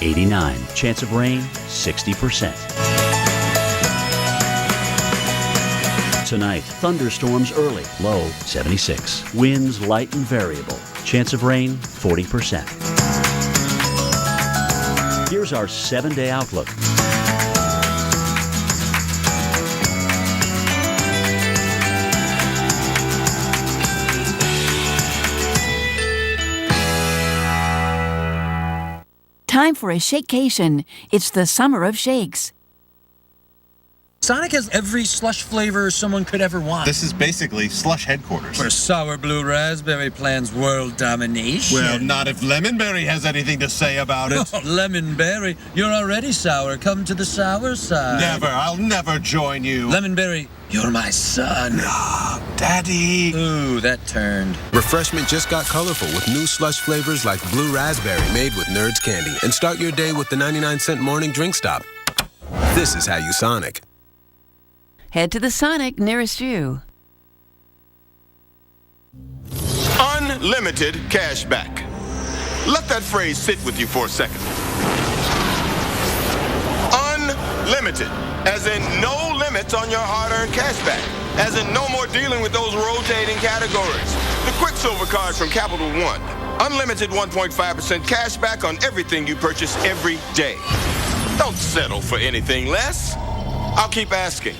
89. Chance of rain, 60%. Tonight, thunderstorms early, low 76. Winds light and variable. Chance of rain, 40%. Here's our 7-day outlook. Time for a shakecation. It's the summer of shakes. Sonic has every slush flavor someone could ever want. This is basically slush headquarters. Where sour blue raspberry plans world domination. Well, not if Lemonberry has anything to say about it. Oh, Lemonberry, you're already sour. Come to the sour side. Never. I'll never join you. Lemonberry, you're my son. Daddy. Ooh, that turned. Refreshment just got colorful with new slush flavors like Blue Raspberry made with Nerds Candy. And start your day with the 99-cent morning drink stop. This is how you Sonic. Head to the Sonic nearest you. Unlimited cash back. Let that phrase sit with you for a second. Unlimited, as in no limits on your hard-earned cash back. As in no more dealing with those rotating categories. The Quicksilver card from Capital One. Unlimited 1.5% cash back on everything you purchase every day. Don't settle for anything less. I'll keep asking.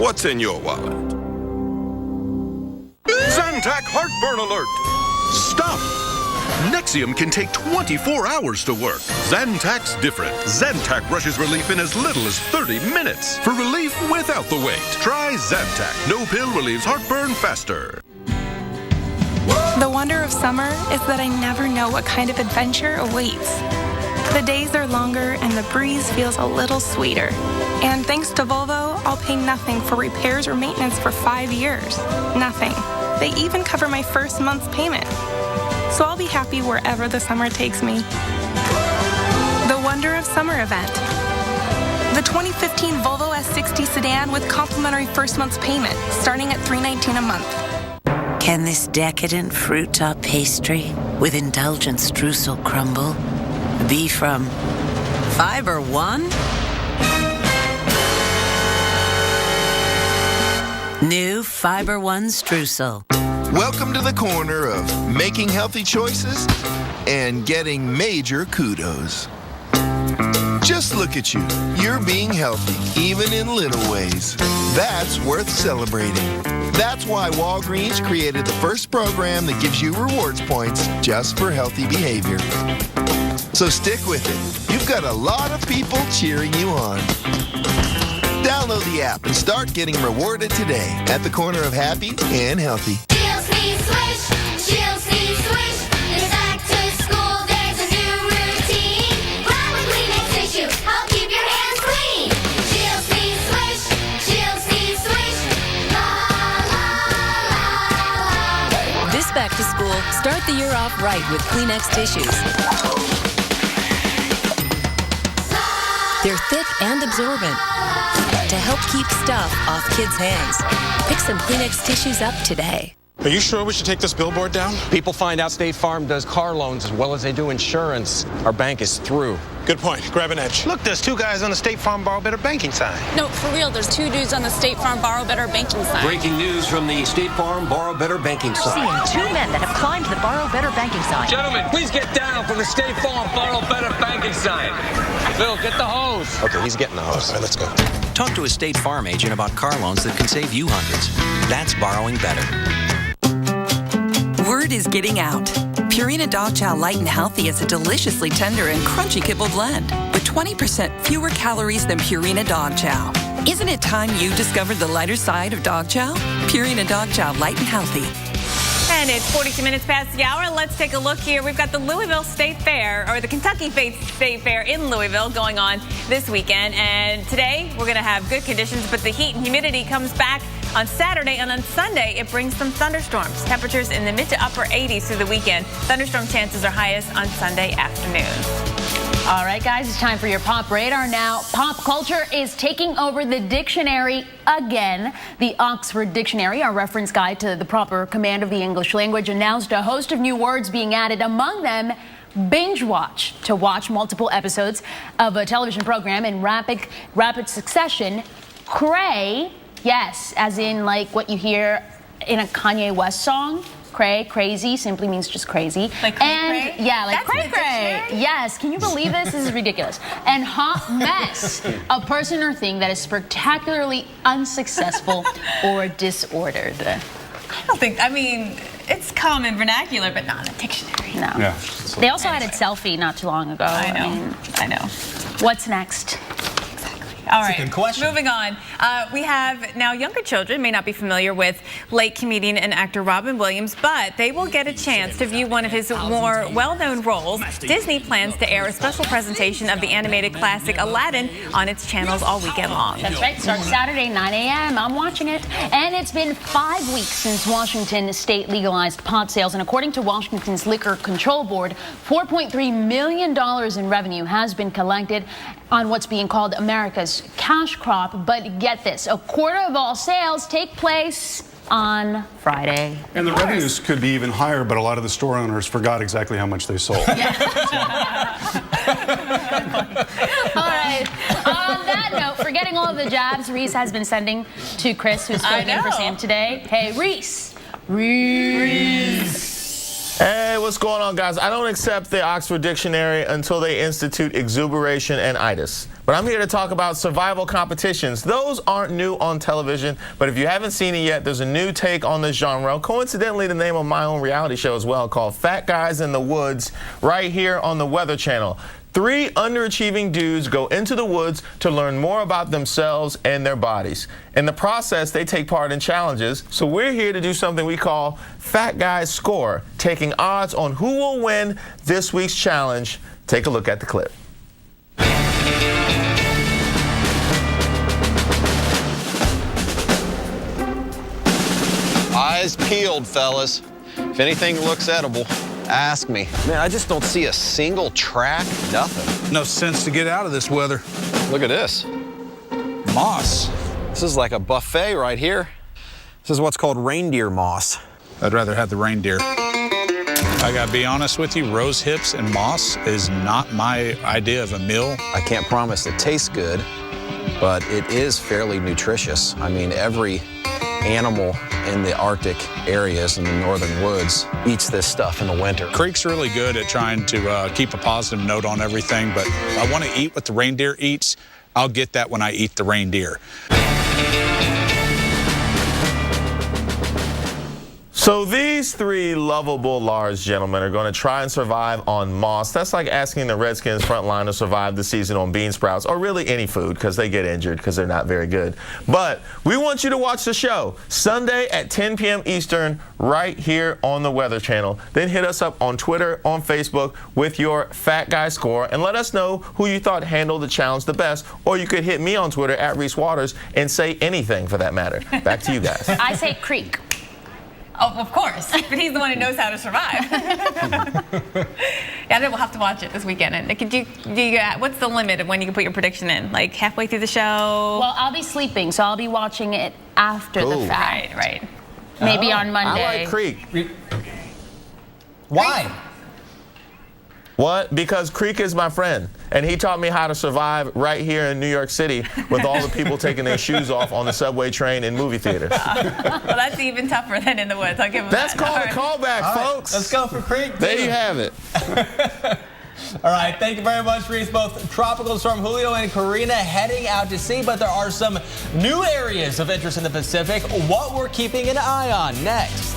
What's in your wallet? Zantac heartburn alert! Stop! Nexium can take 24 hours to work. Zantac's different. Zantac rushes relief in as little as 30 minutes. For relief without the wait, try Zantac. No pill relieves heartburn faster. The wonder of summer is that I never know what kind of adventure awaits. The days are longer and the breeze feels a little sweeter. And thanks to Volvo, I'll pay nothing for repairs or maintenance for 5 years. Nothing. They even cover my first month's payment. So I'll be happy wherever the summer takes me. The Wonder of Summer event. The 2015 Volvo S60 sedan with complimentary first month's payment, starting at $319 a month. Can this decadent fruit-top pastry with indulgent streusel crumble be from Fiber One? New Fiber One streusel. Welcome to the corner of making healthy choices and getting major kudos. Just look at you. You're being healthy, even in little ways. That's worth celebrating. That's why Walgreens created the first program that gives you rewards points just for healthy behavior. So stick with it. You've got a lot of people cheering you on. Download the app and start getting rewarded today at the corner of happy and healthy. Shields need swish, Shields need swish. It's back to school, there's a new routine. Grab a Kleenex tissue, help keep your hands clean. Shields need swish, Shields need swish. La la la la. This back to school, start the year off right with Kleenex tissues. They're thick and absorbent to help keep stuff off kids' hands. Pick some Kleenex tissues up today. Are you sure we should take this billboard down? People find out State Farm does car loans as well as they do insurance. Our bank is through. Good point. Grab an edge. Look, there's 2 guys on the State Farm Borrow Better banking sign. No, for real, there's 2 dudes on the State Farm Borrow Better banking sign. Breaking news from the State Farm Borrow Better banking sign. Seeing 2 men that have climbed the Borrow Better banking sign. Gentlemen, please get down from the State Farm Borrow Better banking sign. Phil, get the hose. Okay, he's getting the hose. All right, let's go. Talk to a State Farm agent about car loans that can save you hundreds. That's borrowing better. Word is getting out. Purina Dog Chow Light and Healthy is a deliciously tender and crunchy kibble blend with 20% fewer calories than Purina Dog Chow. Isn't it time you discovered the lighter side of Dog Chow? Purina Dog Chow Light and Healthy. And it's 42 minutes past the hour. Let's take a look here. We've got the Louisville State Fair, or the Kentucky State Fair in Louisville going on this weekend. And today we're going to have good conditions, but the heat and humidity comes back on Saturday, and on Sunday it brings some thunderstorms. Temperatures in the mid to upper 80s through the weekend. Thunderstorm chances are highest on Sunday afternoon. All right, guys, it's time for your Pop Radar now. Pop culture is taking over the dictionary again. The Oxford Dictionary, our reference guide to the proper command of the English language, announced a host of new words being added, among them binge watch. To watch multiple episodes of a television program in rapid succession, cray, yes, as in like what you hear in a Kanye West song. Cray, crazy, simply means just crazy. Like cray? Yeah, like That's cray in the cray. dictionary? Yes, can you believe this? This is ridiculous. And hot mess, a person or thing that is spectacularly unsuccessful or disordered. I mean, it's common vernacular, but not in a dictionary. No. Yeah. They also added selfie not too long ago. I know. What's next? All right, good question. moving on. We have now younger children may not be familiar with late comedian and actor Robin Williams, but they will get a chance to view one of his more well-known roles. Disney plans to air a special presentation of the animated classic Aladdin on its channels all weekend long. That's right. Starts Saturday, 9 a.m. I'm watching it. And it's been 5 weeks since Washington state legalized pot sales. And according to Washington's Liquor Control Board, $4.3 million in revenue has been collected on what's being called America's cash crop. But get this, a quarter of all sales take place on Friday. And the revenues could be even higher, but a lot of the store owners forgot exactly how much they sold. All right. On that note, forgetting all of the jabs Reese has been sending to Chris, who's filling in for Sam today. Hey, Reese. Hey, what's going on, guys? I don't accept the Oxford Dictionary until they institute exuberation and itis. But I'm here to talk about survival competitions. Those aren't new on television, but if you haven't seen it yet, there's a new take on this genre. Coincidentally, the name of my own reality show as well, called Fat Guys in the Woods, right here on the Weather Channel. 3 underachieving dudes go into the woods to learn more about themselves and their bodies. In the process, they take part in challenges. So we're here to do something we call Fat Guys Score, taking odds on who will win this week's challenge. Take a look at the clip. Eyes peeled, fellas. If anything looks edible, ask me. Man, I just don't see a single track, nothing. No sense to get out of this weather. Look at this. Moss. This is like a buffet right here. This is what's called reindeer moss. I'd rather have the reindeer. I gotta be honest with you, rose hips and moss is not my idea of a meal. I can't promise it tastes good, but it is fairly nutritious. I mean, every animal in the Arctic areas in the northern woods eats this stuff in the winter. Creek's really good at trying to keep a positive note on everything, but if I want to eat what the reindeer eats, I'll get that when I eat the reindeer. So these 3 lovable large gentlemen are going to try and survive on moss. That's like asking the Redskins front line to survive the season on bean sprouts, or really any food, because they get injured because they're not very good. But we want you to watch the show Sunday at 10 p.m. Eastern right here on the Weather Channel. Then hit us up on Twitter, on Facebook with your Fat Guy Score, and let us know who you thought handled the challenge the best. Or you could hit me on Twitter at Reese Waters and say anything for that matter. Back to you guys. I say Creek. Oh, of course, but he's the one who knows how to survive. Yeah, we'll have to watch it this weekend. And what's the limit of when you can put your prediction in? Like halfway through the show? Well, I'll be sleeping, so I'll be watching it after the fact. Right. Maybe on Monday. I like Creek. Why? What? Because Creek is my friend, and he taught me how to survive right here in New York City with all the people taking their shoes off on the subway train and movie theaters. Well, that's even tougher than in the woods. I'll give him That's that. called a callback, folks. Let's go for Creek. There you have it. All right, thank you very much, Reese. Both Tropical Storm Julio and Karina heading out to sea, but there are some new areas of interest in the Pacific. What we're keeping an eye on next.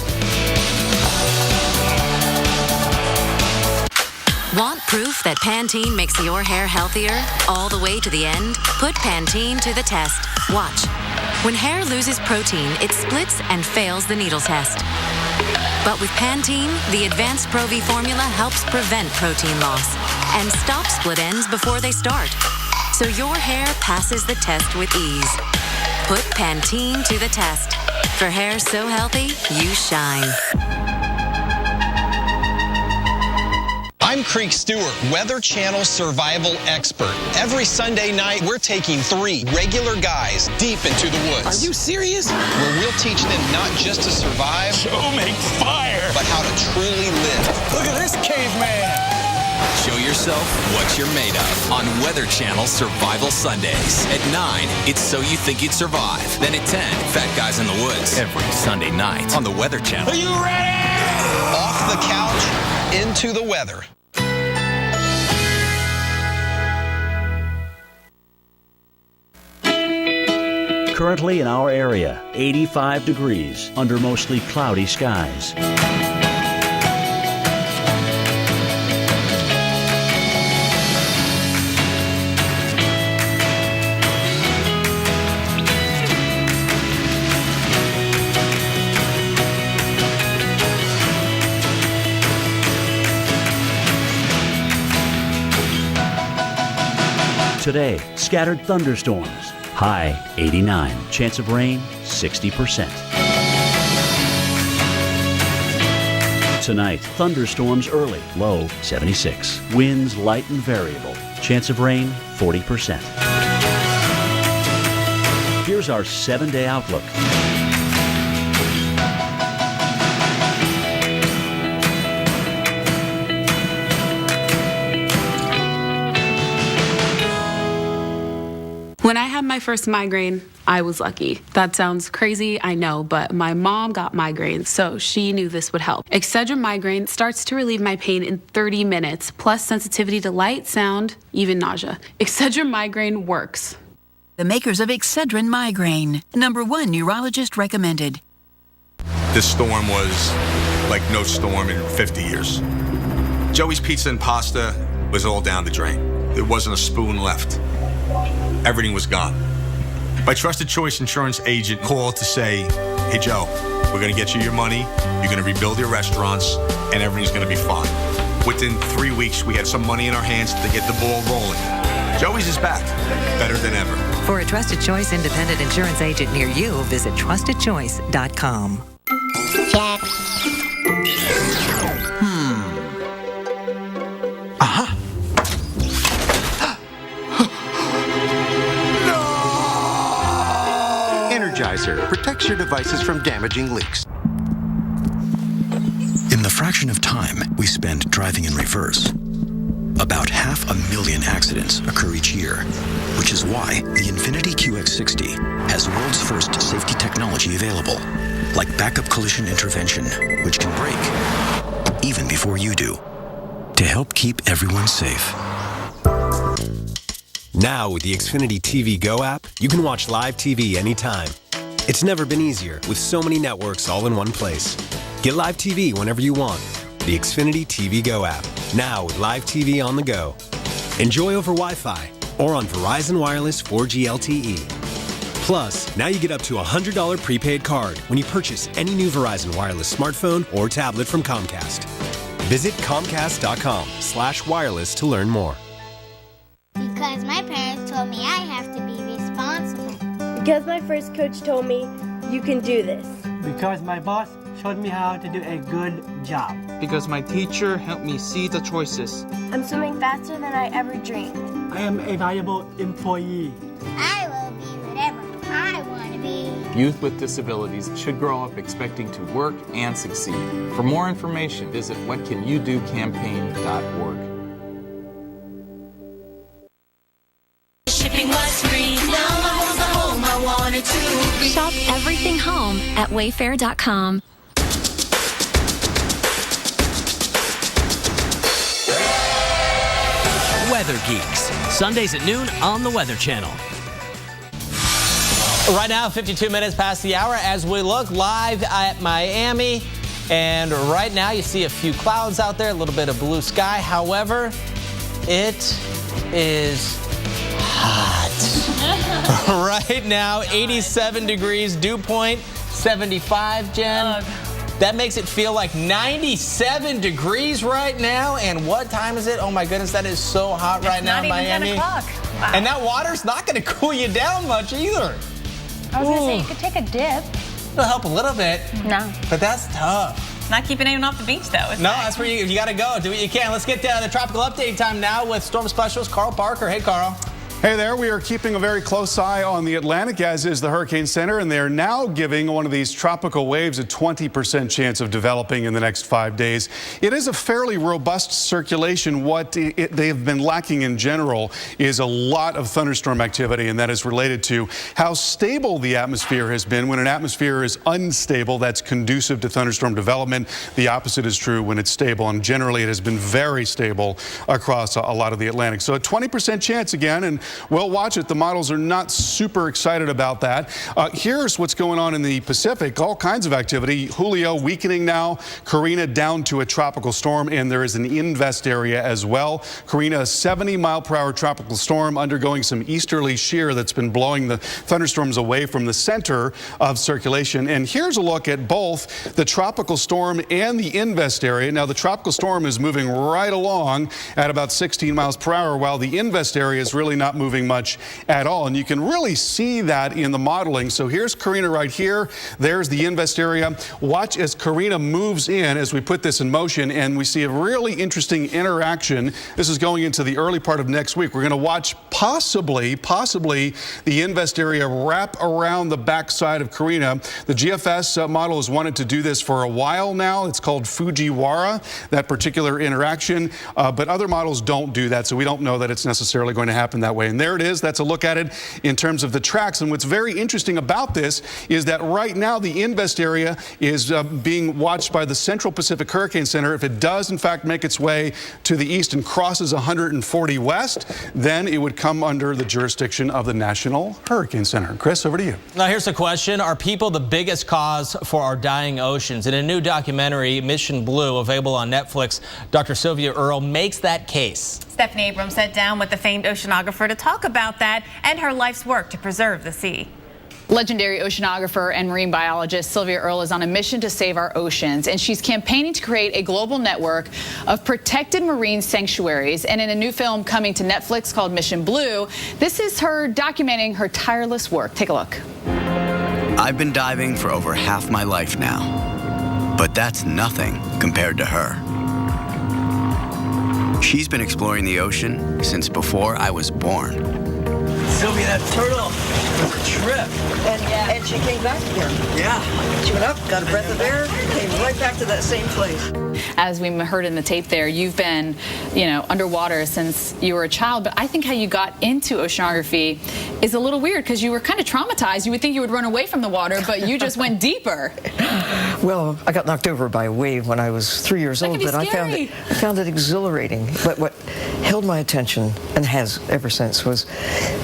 Want proof that Pantene makes your hair healthier all the way to the end? Put Pantene to the test. Watch. When hair loses protein, it splits and fails the needle test. But with Pantene, the Advanced Pro-V formula helps prevent protein loss and stop split ends before they start. So your hair passes the test with ease. Put Pantene to the test. For hair so healthy, you shine. I'm Creek Stewart, Weather Channel survival expert. Every Sunday night, we're taking 3 regular guys deep into the woods. Are you serious? Where we'll teach them not just to survive, Show make fire, but how to truly live. Look at this caveman. Show yourself what you're made of on Weather Channel Survival Sundays. At 9, it's So You Think You'd Survive. Then at 10, Fat Guys in the Woods. Every Sunday night on the Weather Channel. Are you ready? Off the couch, into the weather. Currently in our area, 85 degrees under mostly cloudy skies. Today, scattered thunderstorms. High 89. Chance of rain 60%. Tonight, thunderstorms early. Low 76. Winds light and variable. Chance of rain 40%. Here's our 7-day outlook. When I had my first migraine, I was lucky. That sounds crazy, I know, but my mom got migraines, so she knew this would help. Excedrin Migraine starts to relieve my pain in 30 minutes, plus sensitivity to light, sound, even nausea. Excedrin Migraine works. The makers of Excedrin Migraine, #1 neurologist recommended. This storm was like no storm in 50 years. Joey's Pizza and Pasta was all down the drain. There wasn't a spoon left. Everything was gone. My trusted choice insurance agent called to say, hey Joe, we're gonna get you your money, you're gonna rebuild your restaurants, and everything's gonna be fine. Within 3 weeks, we had some money in our hands to get the ball rolling. Joey's is back, better than ever. For a Trusted Choice independent insurance agent near you, visit trustedchoice.com. Check. Uh-huh. Energizer protects your devices from damaging leaks. In the fraction of time we spend driving in reverse, about 500,000 accidents occur each year, which is why the Infiniti QX60 has world's first safety technology available, like backup collision intervention, which can brake even before you do, to help keep everyone safe. Now with the Xfinity TV Go app, you can watch live TV anytime. It's never been easier with so many networks all in one place. Get live TV whenever you want. The Xfinity TV Go app, now with live TV on the go. Enjoy over Wi-Fi or on Verizon Wireless 4G LTE. Plus, now you get up to a $100 prepaid card when you purchase any new Verizon Wireless smartphone or tablet from Comcast. Visit Comcast.com/wireless to learn more. Because my parents told me I have to be responsible. Because my first coach told me, you can do this. Because my boss showed me how to do a good job. Because my teacher helped me see the choices. I'm swimming faster than I ever dreamed. I am a valuable employee. I will be whatever I want to be. Youth with disabilities should grow up expecting to work and succeed. For more information, visit whatcanyoudocampaign.org. Shipping was free. Now my home's the home I wanted to be. Shop everything home at wayfair.com. Weather Geeks, Sundays at noon on the Weather Channel. Right now, 52 minutes past the hour as we look live at Miami. And right now you see a few clouds out there, a little bit of blue sky. However, it is hot. Right now, 87 degrees, dew point 75, Jen. That makes it feel like 97 degrees right now. And what time is it? Oh my goodness, that is so hot right now in Miami. It's not even 10 o'clock. Wow. And that water's not going to cool you down much either. I was going to say, you could take a dip. It'll help a little bit. No. But that's tough. Not keeping anyone off the beach, though. No, that's where you got to go. Do what you can. Let's get to the tropical update time now with storm specialist Carl Parker. Hey, Carl. Hey there, we are keeping a very close eye on the Atlantic, as is the Hurricane Center, and they're now giving one of these tropical waves a 20% chance of developing in the next 5 days. It is a fairly robust circulation. What they have been lacking in general is a lot of thunderstorm activity, and that is related to how stable the atmosphere has been. When an atmosphere is unstable, that's conducive to thunderstorm development. The opposite is true when it's stable, and generally it has been very stable across a lot of the Atlantic. So a 20% chance again, and we'll watch it. The models are not super excited about that. Here's what's going on in the Pacific. All kinds of activity. Julio weakening now. Karina down to a tropical storm, and there is an invest area as well. Karina, a 70-mile-per-hour tropical storm undergoing some easterly shear that's been blowing the thunderstorms away from the center of circulation. And here's a look at both the tropical storm and the invest area. Now, the tropical storm is moving right along at about 16 miles per hour, while the invest area is really not moving much at all. And you can really see that in the modeling. So here's Karina right here. There's the invest area. Watch as Karina moves in as we put this in motion, and we see a really interesting interaction. This is going into the early part of next week. We're going to watch possibly the invest area wrap around the backside of Karina. The GFS model has wanted to do this for a while now. It's called Fujiwara, that particular interaction, but other models don't do that, so we don't know that it's necessarily going to happen that way. And there it is. That's a look at it in terms of the tracks. And what's very interesting about this is that right now the invest area is being watched by the Central Pacific Hurricane Center. If it does, in fact, make its way to the east and crosses 140 west, then it would come under the jurisdiction of the National Hurricane Center. Chris, over to you. Now, here's the question. Are people the biggest cause for our dying oceans? In a new documentary, Mission Blue, available on Netflix, Dr. Sylvia Earle makes that case. Stephanie Abrams sat down with the famed oceanographer to talk about that and her life's work to preserve the sea. Legendary oceanographer and marine biologist Sylvia Earle is on a mission to save our oceans, and she's campaigning to create a global network of protected marine sanctuaries. And in a new film coming to Netflix called Mission Blue, this is her documenting her tireless work. Take a look. I've been diving for over half my life now, but that's nothing compared to her. She's been exploring the ocean since before I was born. Sylvia, that turtle was a trip. And she came back again. Yeah. She went up, got a breath of air, came right back to that same place. As we heard in the tape there, you've been, underwater since you were a child, but I think how you got into oceanography is a little weird because you were kind of traumatized. You would think you would run away from the water, but you just went deeper. Well, I got knocked over by a wave when I was 3 years old, but I found it exhilarating. But what held my attention, and has ever since, was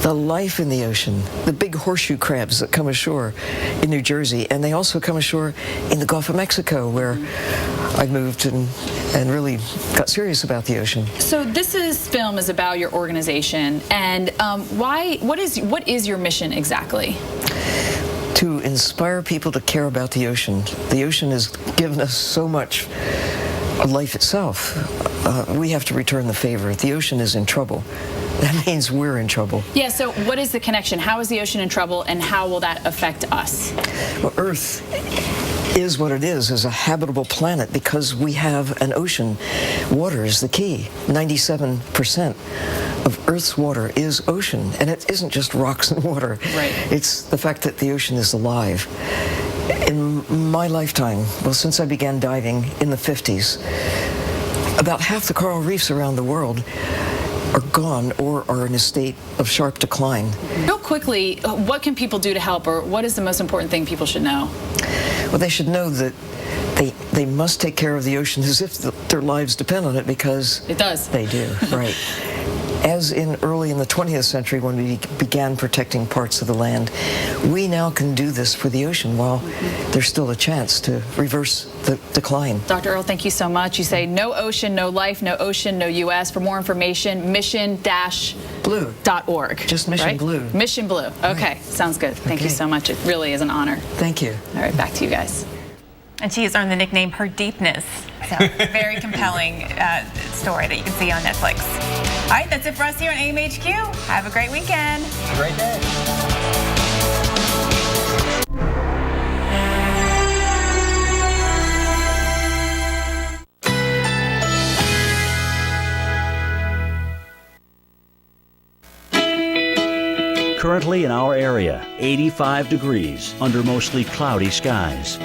the life in the ocean, the big horseshoe crabs that come ashore in New Jersey, and they also come ashore in the Gulf of Mexico, where I moved and really got serious about the ocean. So this film is about your organization, and what is your mission exactly? To inspire people to care about the ocean. The ocean has given us so much of life itself. We have to return the favor. The ocean is in trouble. That means we're in trouble. Yeah, so what is the connection? How is the ocean in trouble, and how will that affect us? Well, Earth is what it is as a habitable planet because we have an ocean. Water is the key. 97% of Earth's water is ocean, and it isn't just rocks and water. Right. It's the fact that the ocean is alive. In my lifetime, well, since I began diving in the 50s, about half the coral reefs around the world are gone or are in a state of sharp decline. Real quickly, what can people do to help, or what is the most important thing people should know? Well, they should know that they must take care of the ocean as if their lives depend on it, because it does. They do, right. As early in the 20th century, when we began protecting parts of the land, we now can do this for the ocean while there's still a chance to reverse the decline. Dr. Earle, thank you so much. You say no ocean, no life, no ocean, no U.S. For more information, mission-blue.org. Just Mission right? Blue. Mission Blue. Okay, sounds good. Thank you so much. It really is an honor. Thank you. All right, back to you guys. And she has earned the nickname Her Deepness. So, very compelling story that you can see on Netflix. All right, that's it for us here on AMHQ. Have a great weekend. Great day. Currently in our area, 85 degrees under mostly cloudy skies.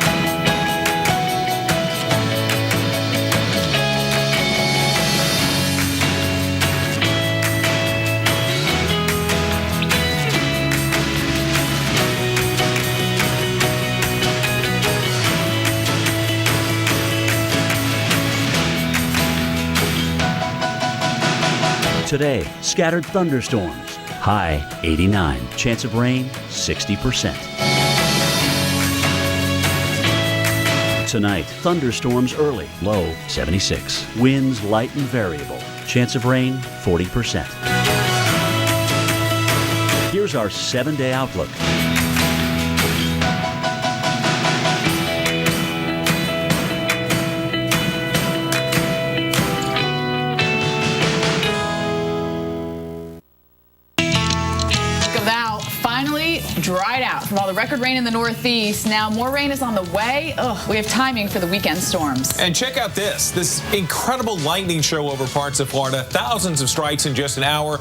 Today, scattered thunderstorms. High 89. Chance of rain 60%. Tonight, thunderstorms early. Low 76. Winds light and variable. Chance of rain 40%. Here's our 7-day outlook. Dried out from all the record rain in the Northeast. Now more rain is on the way. We have timing for the weekend storms. And check out this incredible lightning show over parts of Florida. Thousands of strikes in just an hour.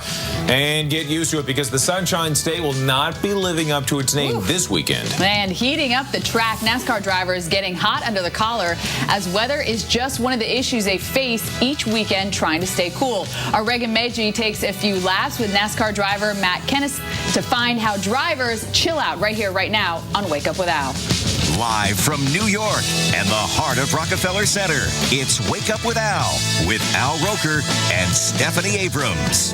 And get used to it because the Sunshine State will not be living up to its name this weekend. And heating up the track, NASCAR drivers getting hot under the collar as weather is just one of the issues they face each weekend trying to stay cool. Our Reagan Meiji takes a few laps with NASCAR driver Matt Kennis to find how drivers chill out right here, right now on Wake Up with Al. Live from New York and the heart of Rockefeller Center, it's Wake Up with Al with Al Roker and Stephanie Abrams.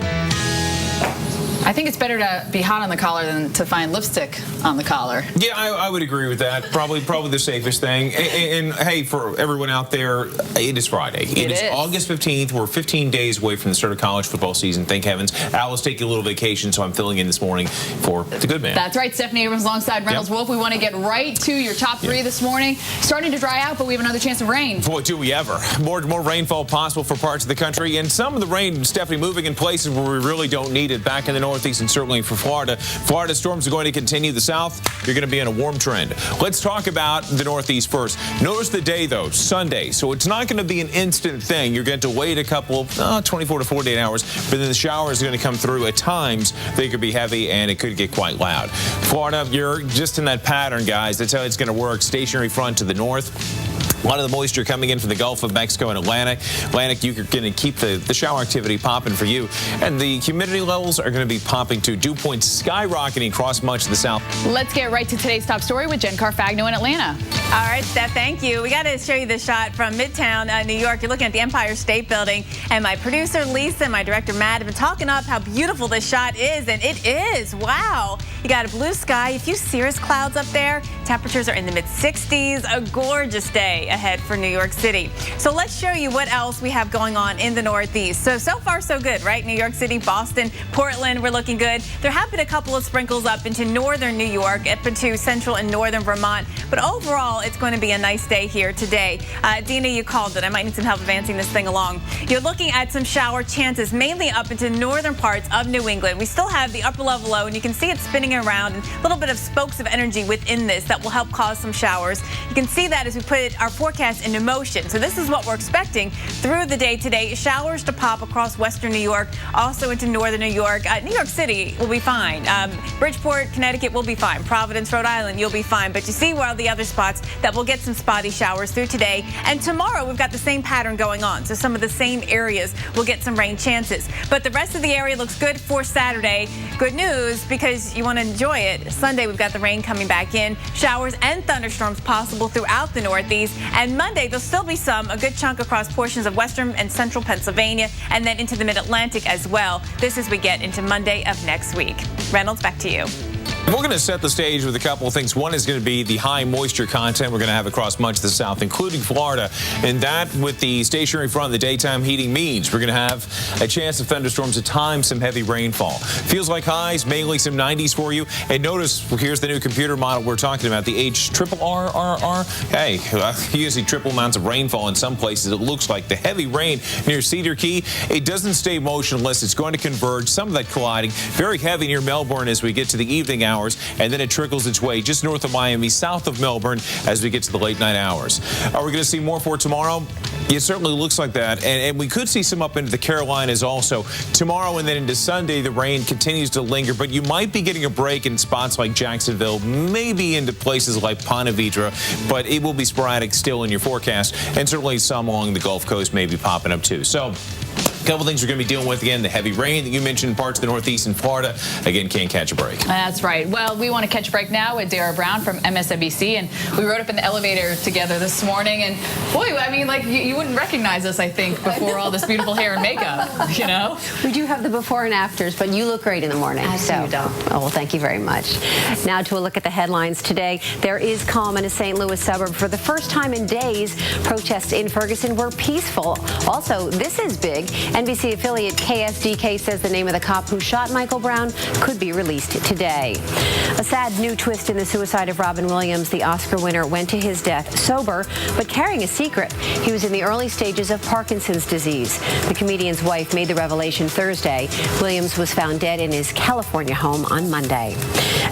I think it's better to be hot on the collar than to find lipstick on the collar. Yeah, I would agree with that. Probably the safest thing. And hey, for everyone out there, it is Friday. It is August 15th. We're 15 days away from the start of college football season. Thank heavens. Al was taking a little vacation, so I'm filling in this morning for the good man. That's right. Stephanie Abrams alongside Reynolds Wolf. We want to get right to your top three this morning. Starting to dry out, but we have another chance of rain. Boy, do we ever. More rainfall possible for parts of the country. And some of the rain, Stephanie, moving in places where we really don't need it. Back in the Northeast and certainly for Florida. Florida storms are going to continue. The South, you're going to be on a warm trend. Let's talk about the Northeast first. Notice the day, though, Sunday. So it's not going to be an instant thing. You're going to wait a couple, 24 to 48 hours, but then the showers are going to come through. At times, they could be heavy, and it could get quite loud. Florida, you're just in that pattern, guys. That's how it's going to work. Stationary front to the north. A lot of the moisture coming in from the Gulf of Mexico and Atlantic, you're going to keep the shower activity popping for you. And the humidity levels are going to be popping too. Dew points skyrocketing across much of the South. Let's get right to today's top story with Jen Carfagno in Atlanta. All right, Steph, thank you. We got to show you the shot from Midtown, New York. You're looking at the Empire State Building. And my producer, Lisa, and my director, Matt, have been talking up how beautiful this shot is. And it is. Wow. You got a blue sky, a few cirrus clouds up there. Temperatures are in the mid-60s. A gorgeous day ahead for New York City. So let's show you what else we have going on in the Northeast. So far, so good, right? New York City, Boston, Portland, we're looking good. There have been a couple of sprinkles up into northern New York, up into central and northern Vermont. But overall, it's going to be a nice day here today. Dina, you called it. I might need some help advancing this thing along. You're looking at some shower chances, mainly up into northern parts of New England. We still have the upper level low, and you can see it spinning around, and a little bit of spokes of energy within this that will help cause some showers. You can see that as we put our forecast into motion. So this is what we're expecting through the day today. Showers to pop across western New York, also into northern New York. New York City will be fine. Bridgeport, Connecticut will be fine. Providence, Rhode Island, you'll be fine. But you see where all the other spots that will get some spotty showers through today. And tomorrow we've got the same pattern going on. So some of the same areas will get some rain chances. But the rest of the area looks good for Saturday. Good news because you want to enjoy it. Sunday we've got the rain coming back in. Showers and thunderstorms possible throughout the Northeast. And Monday there'll still be a good chunk across portions of western and central Pennsylvania and then into the mid-Atlantic as well. This as we get into Monday of next week. Reynolds, back to you. We're going to set the stage with a couple of things. One is going to be the high moisture content we're going to have across much of the South, including Florida. And that, with the stationary front and the daytime heating, means we're going to have a chance of thunderstorms, at times some heavy rainfall. Feels like highs, mainly some 90s for you. And notice, here's the new computer model we're talking about, the HRRR. Hey, you see triple amounts of rainfall in some places. It looks like the heavy rain near Cedar Key. It doesn't stay motionless. It's going to converge, some of that colliding. Very heavy near Melbourne as we get to the evening hours. hours, and then it trickles its way just north of Miami, south of Melbourne, as we get to the late night hours. Are we going to see more for tomorrow? It certainly looks like that, and we could see some up into the Carolinas also. Tomorrow and then into Sunday, the rain continues to linger, but you might be getting a break in spots like Jacksonville, maybe into places like Ponte Vedra, but it will be sporadic still in your forecast, and certainly some along the Gulf Coast may be popping up too. So a couple things we're going to be dealing with again. The heavy rain that you mentioned, parts of the Northeast and Florida, again, can't catch a break. That's right. Well, we want to catch a break now with Dara Brown from MSNBC, and we rode up in the elevator together this morning, and boy, I mean, like, you wouldn't recognize us, I think, before all this beautiful hair and makeup, you know? We do have the before and afters, but you look great in the morning. I see you don't. Oh, well, thank you very much. Now to a look at the headlines today. There is calm in a St. Louis suburb. For the first time in days, protests in Ferguson were peaceful. Also, this is big. NBC affiliate KSDK says the name of the cop who shot Michael Brown could be released today. A sad new twist in the suicide of Robin Williams. The Oscar winner went to his death sober, but carrying a secret. He was in the early stages of Parkinson's disease. The comedian's wife made the revelation Thursday. Williams was found dead in his California home on Monday.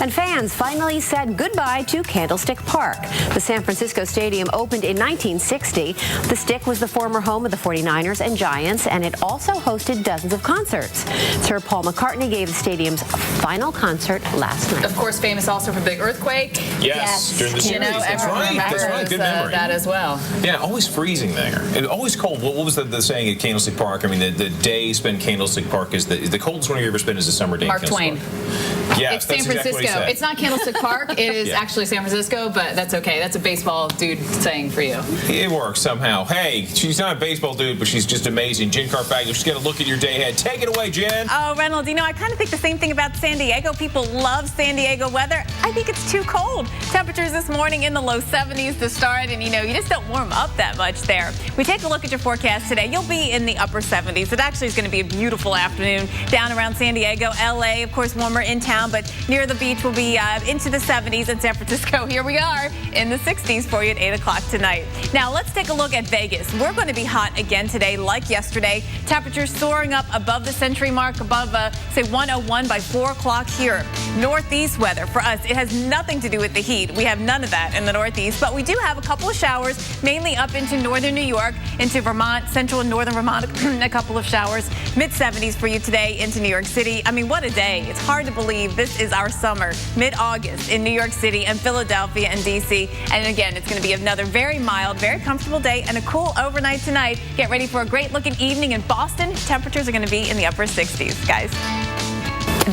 And fans finally said goodbye to Candlestick Park. The San Francisco Stadium opened in 1960. The Stick was the former home of the 49ers and Giants, and it also hosted dozens of concerts. Sir Paul McCartney gave the stadium's final concert last night. Of course, famous also for the big earthquake. Yes, during the series. You know, That's everyone right. That's right. remembers Good memory. that as well. Yeah, always freezing there. And always cold. What was the saying at Candlestick Park? I mean, the day spent Candlestick Park is the coldest one you ever spent is a summer day. Mark Twain. Yes, it's that's San exactly what he Francisco. said. It's not Candlestick Park. It is Yeah. actually San Francisco, but that's okay. That's a baseball dude saying for you. It works somehow. Hey, she's not a baseball dude, but she's just amazing. Jen Carfaglia, just get a look at your day ahead. Take it away, Jen. Oh, Reynolds, you know, I kind of think the same thing about San Diego. People love San Diego weather. I think it's too cold. Temperatures this morning in the low 70s to start, and, you know, you just don't warm up that much there. We take a look at your forecast today. You'll be in the upper 70s. It actually is going to be a beautiful afternoon down around San Diego. L.A., of course, warmer in town, but near the beach will be into the 70s. In San Francisco, here we are in the 60s for you at 8 o'clock tonight. Now, let's take a look at Vegas. We're going to be hot again today, like yesterday. Temperatures soaring up above the century mark, above, say, 101 by 4 o'clock here. Northeast weather for us, it has nothing to do with the heat. We have none of that in the Northeast, but we do have a couple of showers, mainly up into northern New York, into Vermont, central and northern Vermont, a couple of showers. Mid-70s for you today into New York City. I mean, what a day. It's hard to believe this is our summer, mid-August in New York City and Philadelphia and D.C. And again, it's going to be another very mild, very comfortable day and a cool overnight tonight. Get ready for a great-looking evening in Boston. Temperatures are going to be in the upper 60s, guys.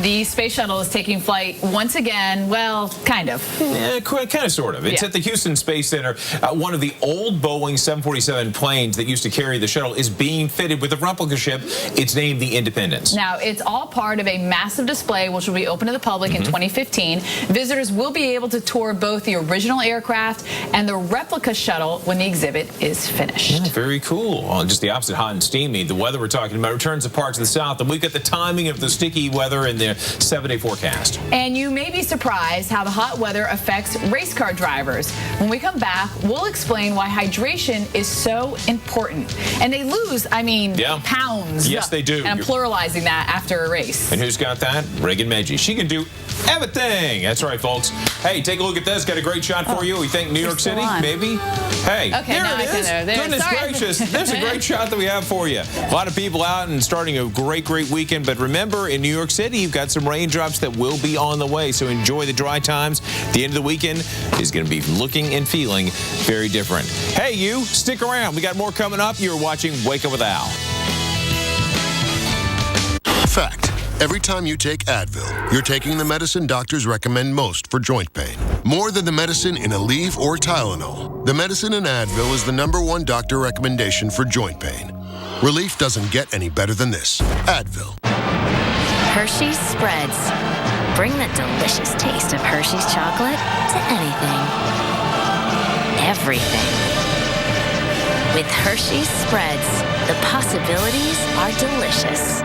The space shuttle is taking flight once again. Well, kind of. Yeah, kind of, sort of. It's at the Houston Space Center. One of the old Boeing 747 planes that used to carry the shuttle is being fitted with a replica ship. It's named the Independence. Now, it's all part of a massive display which will be open to the public in 2015. Visitors will be able to tour both the original aircraft and the replica shuttle when the exhibit is finished. Yeah, very cool. Well, just the opposite, hot and steamy. The weather we're talking about returns to parts of the south, and we've got the timing of the sticky weather and the 7-day forecast. And you may be surprised how the hot weather affects race car drivers. When we come back, we'll explain why hydration is so important. And they lose, I mean, pounds. Yes, they do. And I'm pluralizing that after a race. And who's got that? Reagan Medji. She can do everything. That's right, folks. Hey, take a look at this. Got a great shot for you. We think New York City, maybe? Hey, Okay, here now it is. Goodness gracious. There's a great shot that we have for you. A lot of people out and starting a great weekend. But remember, in New York City, you've got some raindrops that will be on the way. So enjoy the dry times. The end of the weekend is going to be looking and feeling very different. Hey, you, stick around. We got more coming up. You're watching Wake Up with Al. Fact. Every time you take Advil, you're taking the medicine doctors recommend most for joint pain. More than the medicine in Aleve or Tylenol, the medicine in Advil is the #1 doctor recommendation for joint pain. Relief doesn't get any better than this. Advil. Hershey's Spreads. Bring the delicious taste of Hershey's chocolate to anything. Everything. With Hershey's Spreads, the possibilities are delicious.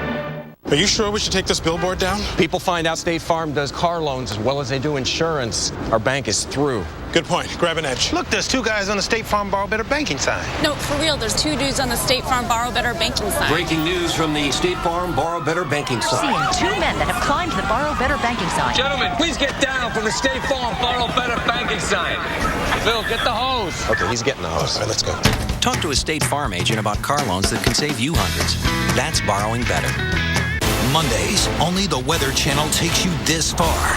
Are you sure we should take this billboard down? People find out State Farm does car loans as well as they do insurance. Our bank is through. Good point. Grab an edge. Look, there's 2 guys on the State Farm Borrow Better banking sign. No, for real, there's 2 dudes on the State Farm Borrow Better banking sign. Breaking news from the State Farm Borrow Better banking sign. Seeing 2 men that have climbed the Borrow Better banking sign. Gentlemen, please get down from the State Farm Borrow Better banking sign. Phil, get the hose. Okay, he's getting the hose. All right, let's go. Talk to a State Farm agent about car loans that can save you hundreds. That's borrowing better. Mondays, only the Weather Channel takes you this far.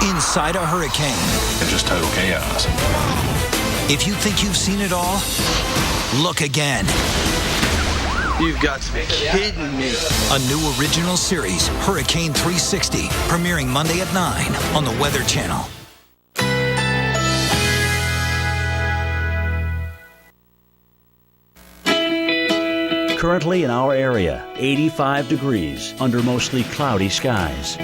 Inside a hurricane. And just total chaos. If you think you've seen it all, look again. You've got to be kidding me. A new original series, Hurricane 360, premiering Monday at 9 on the Weather Channel. Currently in our area, 85 degrees under mostly cloudy skies.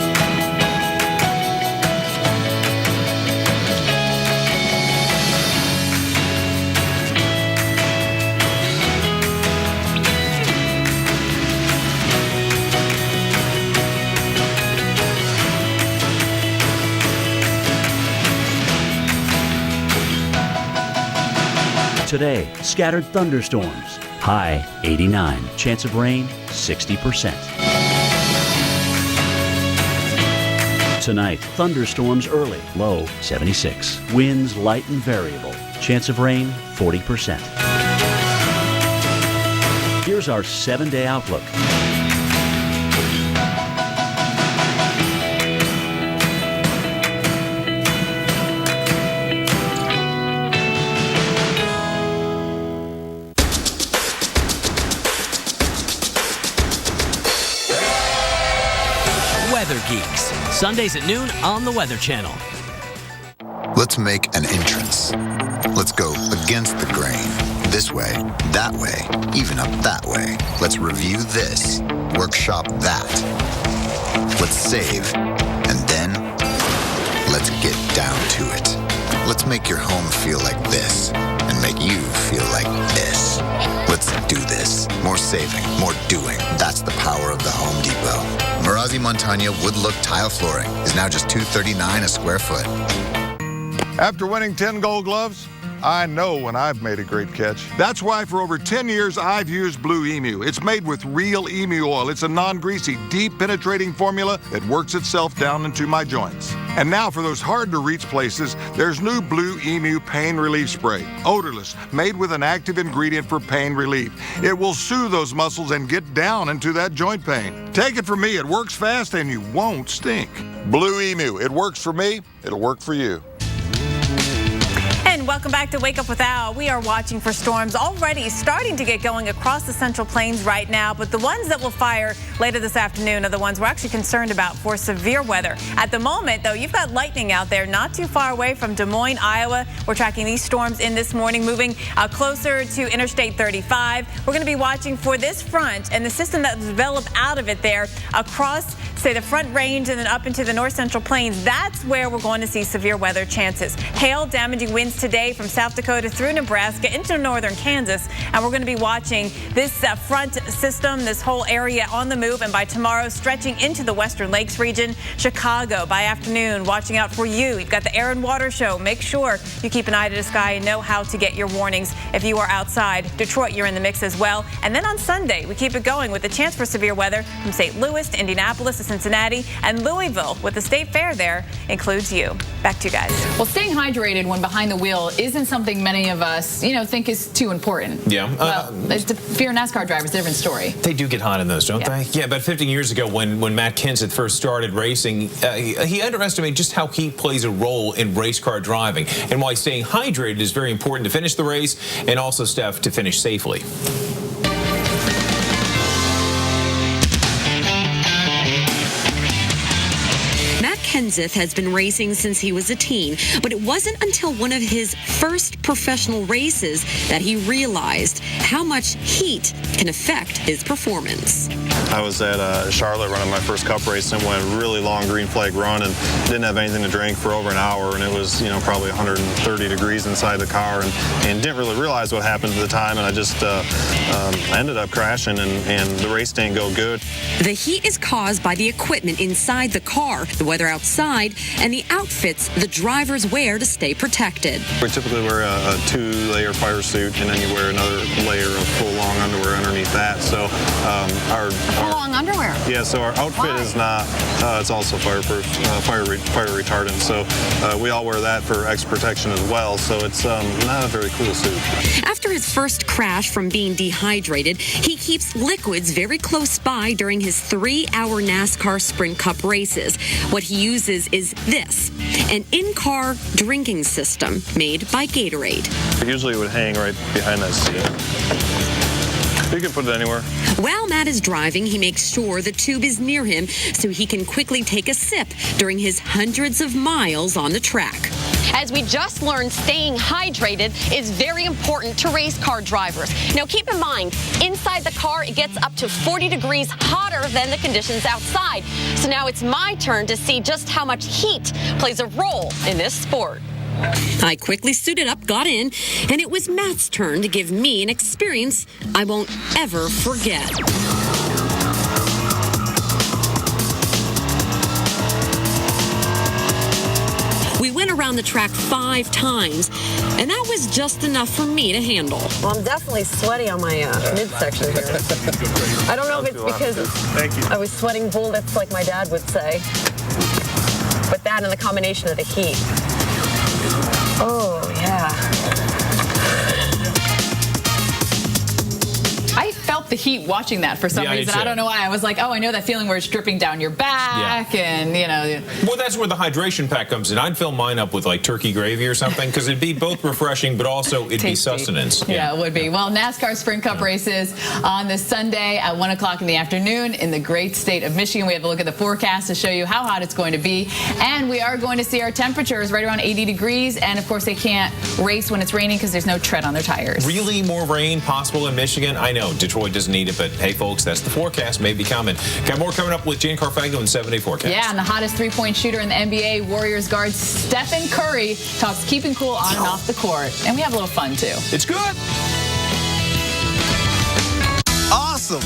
Today, scattered thunderstorms. High 89. Chance of rain 60%. Tonight, thunderstorms early. Low 76. Winds light and variable. Chance of rain 40%. Here's our 7-day outlook. Weather Geeks, Sundays at noon on the Weather Channel. Let's make an entrance. Let's go against the grain. This way, that way, even up that way. Let's review this, workshop that. Let's save, and then let's get down to it. Let's make your home feel like this, and make you feel like this. Let's do this. More saving, more doing. That's the power of the Home Depot. Marazzi Montagna wood look tile flooring is now just $239 a square foot. After winning 10 Gold Gloves, I know when I've made a great catch. That's why for over 10 years I've used Blue Emu. It's made with real emu oil. It's a non-greasy, deep penetrating formula that works itself down into my joints. And now for those hard to reach places, there's new Blue Emu Pain Relief Spray. Odorless, made with an active ingredient for pain relief. It will soothe those muscles and get down into that joint pain. Take it from me, it works fast and you won't stink. Blue Emu, it works for me, it'll work for you. And welcome back to Wake Up with Al. We are watching for storms already starting to get going across the Central Plains right now, but the ones that will fire later this afternoon are the ones we're actually concerned about for severe weather. At the moment, though, you've got lightning out there not too far away from Des Moines, Iowa. We're tracking these storms in this morning, moving closer to Interstate 35. We're going to be watching for this front and the system that developed out of it there across, say, the Front Range and then up into the North Central Plains. That's where we're going to see severe weather chances. Hail, damaging winds today from South Dakota through Nebraska into northern Kansas, and we're going to be watching this front system, this whole area on the move, and by tomorrow stretching into the Western Lakes region. Chicago by afternoon, watching out for you. You've got the air and water show. Make sure you keep an eye to the sky and know how to get your warnings if you are outside. Detroit, you're in the mix as well. And then on Sunday, we keep it going with a chance for severe weather from St. Louis to Indianapolis to Cincinnati, and Louisville with the State Fair there includes you. Back to you guys. Well, staying hydrated when behind the wheel isn't something many of us, think is too important. Yeah. If you're a NASCAR driver, it's a different story. They do get hot in those, don't they? Yeah, about 15 years ago when Matt Kenseth first started racing, he underestimated just how heat plays a role in race car driving and why staying hydrated is very important to finish the race and also, Steph, to finish safely. Kenseth has been racing since he was a teen, but it wasn't until one of his first professional races that he realized how much heat can affect his performance. I was at Charlotte running my first cup race and went a really long green flag run and didn't have anything to drink for over an hour, and it was, probably 130 degrees inside the car, and didn't really realize what happened at the time, and I just ended up crashing, and the race didn't go good. The heat is caused by the equipment inside the car, the weather outside, and the outfits the drivers wear to stay protected. We typically wear a 2-layer fire suit, and then you wear another layer of full long underwear underneath that. So our long underwear. Yeah, so our outfit is not. It's also fireproof, fire retardant. So we all wear that for extra protection as well. So it's not a very cool suit. After his first crash from being dehydrated, he keeps liquids very close by during his 3-hour NASCAR Sprint Cup races. What he uses is this, an in-car drinking system made by Gatorade. Usually it would hang right behind that seat. You can put it anywhere. While Matt is driving, he makes sure the tube is near him so he can quickly take a sip during his hundreds of miles on the track. As we just learned, staying hydrated is very important to race car drivers. Now, keep in mind, inside the car, it gets up to 40 degrees hotter than the conditions outside. So now it's my turn to see just how much heat plays a role in this sport. I quickly suited up, got in, and it was Matt's turn to give me an experience I won't ever forget. We went around the track 5 times, and that was just enough for me to handle. Well, I'm definitely sweaty on my midsection here. I don't know if it's because I was sweating bullets like my dad would say, but that and the combination of the heat. Oh, yeah. I felt the heat watching that for some reason. I don't know why. I was like, oh, I know that feeling where it's dripping down your back and, Well, that's where the hydration pack comes in. I'd fill mine up with, like, turkey gravy or something because it'd be both refreshing, but also it'd be sustenance. Yeah, it would be. Well, NASCAR Sprint Cup races on this Sunday at 1 o'clock in the afternoon in the great state of Michigan. We have a look at the forecast to show you how hot it's going to be. And we are going to see our temperatures right around 80 degrees. And, of course, they can't race when it's raining because there's no tread on their tires. Really more rain possible in Michigan? I know Detroit doesn't need it, but hey, folks, that's the forecast. Maybe coming. Got more coming up with Jan Carfagno and 7-day forecast. Yeah, and the hottest three-point shooter in the NBA, Warriors guard Stephen Curry, talks keeping cool on and off the court. And we have a little fun, too. It's good. Awesome.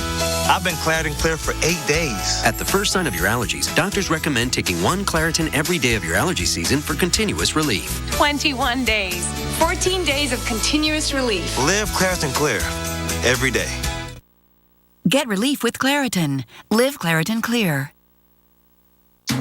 I've been Claritin Clear for 8 days. At the first sign of your allergies, doctors recommend taking 1 Claritin every day of your allergy season for continuous relief. 21 days. 14 days of continuous relief. Live Claritin Clear every day. Get relief with Claritin. Live Claritin Clear.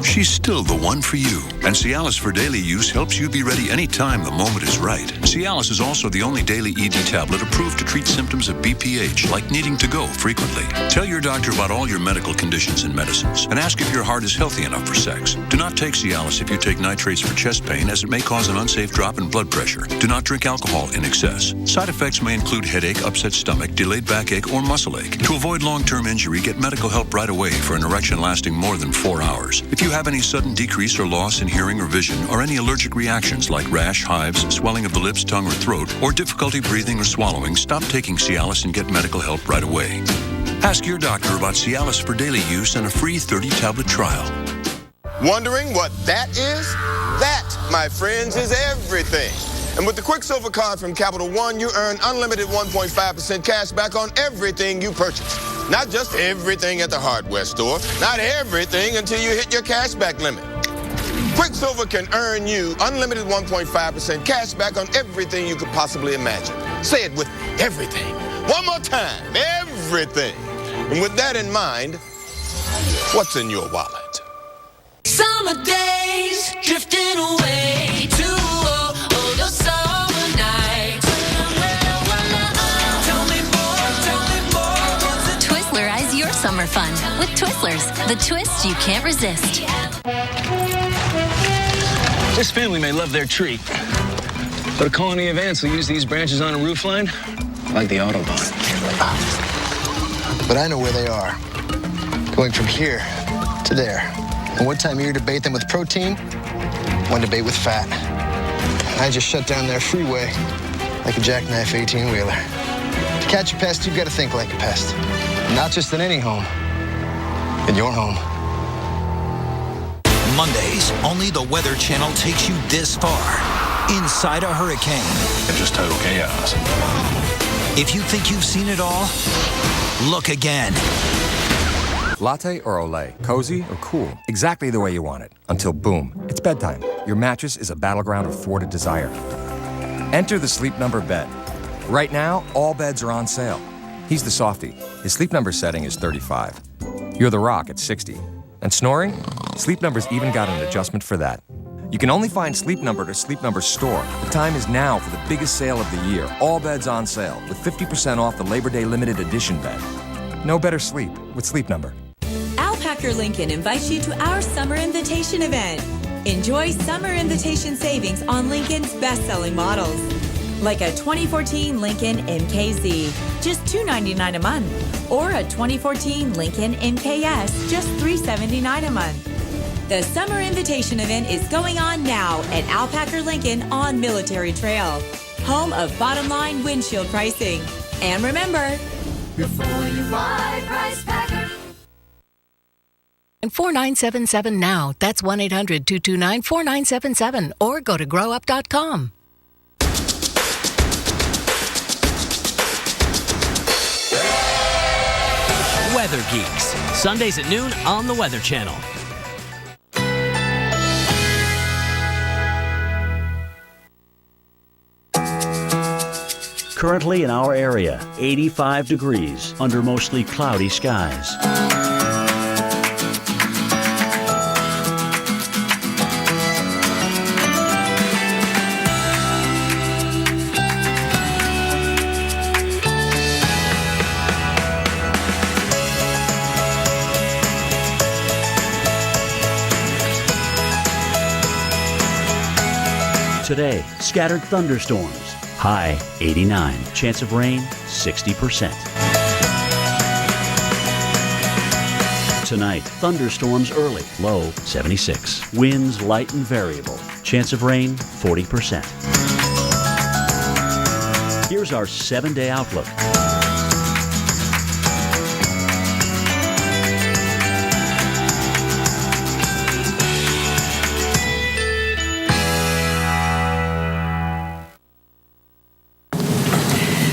She's still the one for you, and Cialis for daily use helps you be ready anytime the moment is right. Cialis is also the only daily ED tablet approved to treat symptoms of BPH, like needing to go frequently. Tell your doctor about all your medical conditions and medicines, and ask if your heart is healthy enough for sex. Do not take Cialis if you take nitrates for chest pain, as it may cause an unsafe drop in blood pressure. Do not drink alcohol in excess. Side effects may include headache, upset stomach, delayed backache, or muscle ache. To avoid long-term injury, get medical help right away for an erection lasting more than 4 hours. If you have any sudden decrease or loss in hearing or vision, or any allergic reactions like rash, hives, swelling of the lips, tongue, or throat, or difficulty breathing or swallowing, stop taking Cialis and get medical help right away. Ask your doctor about Cialis for daily use and a free 30-tablet trial. Wondering what that is? That, my friends, is everything. And with the Quicksilver card from Capital One, you earn unlimited 1.5% cash back on everything you purchase. Not just everything at the hardware store, not everything until you hit your cashback limit. Quicksilver can earn you unlimited 1.5% cash back on everything you could possibly imagine. Say it with me, everything. One more time, everything. And with that in mind, what's in your wallet? Summer days drifting away to the summer night. Twizzlerize your summer fun with Twizzlers, the twists you can't resist. This family may love their tree, but a colony of ants will use these branches on a roofline like the Autobahn. But I know where they are. Going from here to there. And one time you debate them with protein, one debate with fat. I just shut down their freeway like a jackknife 18-wheeler. To catch a pest, you've got to think like a pest. Not just in any home, in your home. Mondays, only the Weather Channel takes you this far, inside a hurricane. It's just total chaos. If you think you've seen it all, look again. Latte or Olay, cozy or cool, exactly the way you want it. Until boom, it's bedtime. Your mattress is a battleground of thwarted desire. Enter the Sleep Number bed. Right now, all beds are on sale. He's the softie. His Sleep Number setting is 35. You're the rock at 60. And snoring? Sleep Number's even got an adjustment for that. You can only find Sleep Number at a Sleep Number store. The time is now for the biggest sale of the year. All beds on sale with 50% off the Labor Day limited edition bed. No better sleep with Sleep Number. Al Packer Lincoln invites you to our Summer Invitation event. Enjoy Summer Invitation savings on Lincoln's best-selling models. Like a 2014 Lincoln MKZ, just $299 a month. Or a 2014 Lincoln MKS, just $379 a month. The Summer Invitation event is going on now at Al Packer Lincoln on Military Trail, home of bottom line windshield pricing. And remember, before you buy, Price Packer. And 4977 now. That's 1-800-229-4977 or go to growup.com. Weather Geeks, Sundays at noon on the Weather Channel. Currently in our area, 85 degrees under mostly cloudy skies. Today, scattered thunderstorms. High 89. Chance of rain 60%. Tonight, thunderstorms early. Low 76. Winds light and variable. Chance of rain 40%. Here's our 7-day outlook.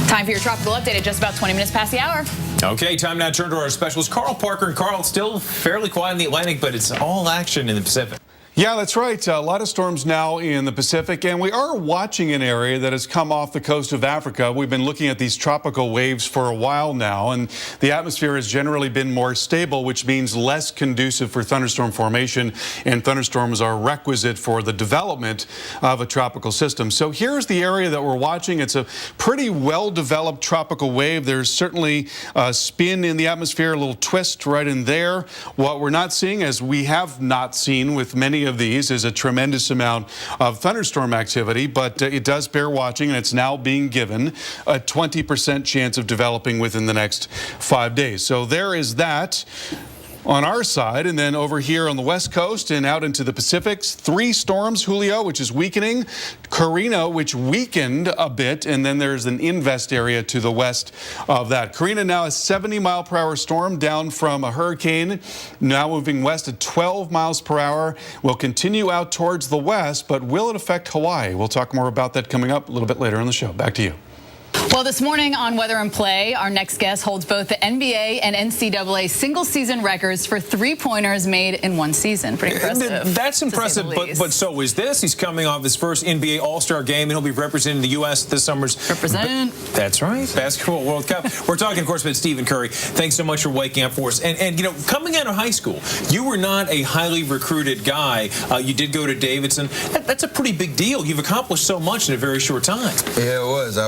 Time for your tropical update at just about 20 minutes past the hour. Okay, time now to turn to our specialist, Carl Parker. And Carl, still fairly quiet in the Atlantic, but it's all action in the Pacific. Yeah, that's right. A lot of storms now in the Pacific, and we are watching an area that has come off the coast of Africa. We've been looking at these tropical waves for a while now, and the atmosphere has generally been more stable, which means less conducive for thunderstorm formation, and thunderstorms are requisite for the development of a tropical system. So here's the area that we're watching. It's a pretty well-developed tropical wave. There's certainly a spin in the atmosphere, a little twist right in there. What we're not seeing, as we have not seen with many of these, is a tremendous amount of thunderstorm activity, but it does bear watching, and it's now being given a 20% chance of developing within the next 5 days. So there is that on our side, and then over here on the west coast and out into the Pacifics, 3 storms. Julio, which is weakening, Karina, which weakened a bit, and then there's an invest area to the west of that. Karina now a 70-mile-per-hour storm, down from a hurricane, now moving west at 12 miles per hour. Will continue out towards the west, but will it affect Hawaii? We'll talk more about that coming up a little bit later on the show. Back to you. Well, this morning on Weather and Play, our next guest holds both the NBA and NCAA single-season records for three-pointers made in one season. Pretty impressive. That's impressive, but so is this. He's coming off his first NBA All-Star game, and he'll be representing the U.S. this summer's... That's right, Basketball World Cup. We're talking, of course, about Stephen Curry. Thanks so much for waking up for us. And you know, coming out of high school, you were not a highly recruited guy. You did go to Davidson. That's a pretty big deal. You've accomplished so much in a very short time. Yeah, it was.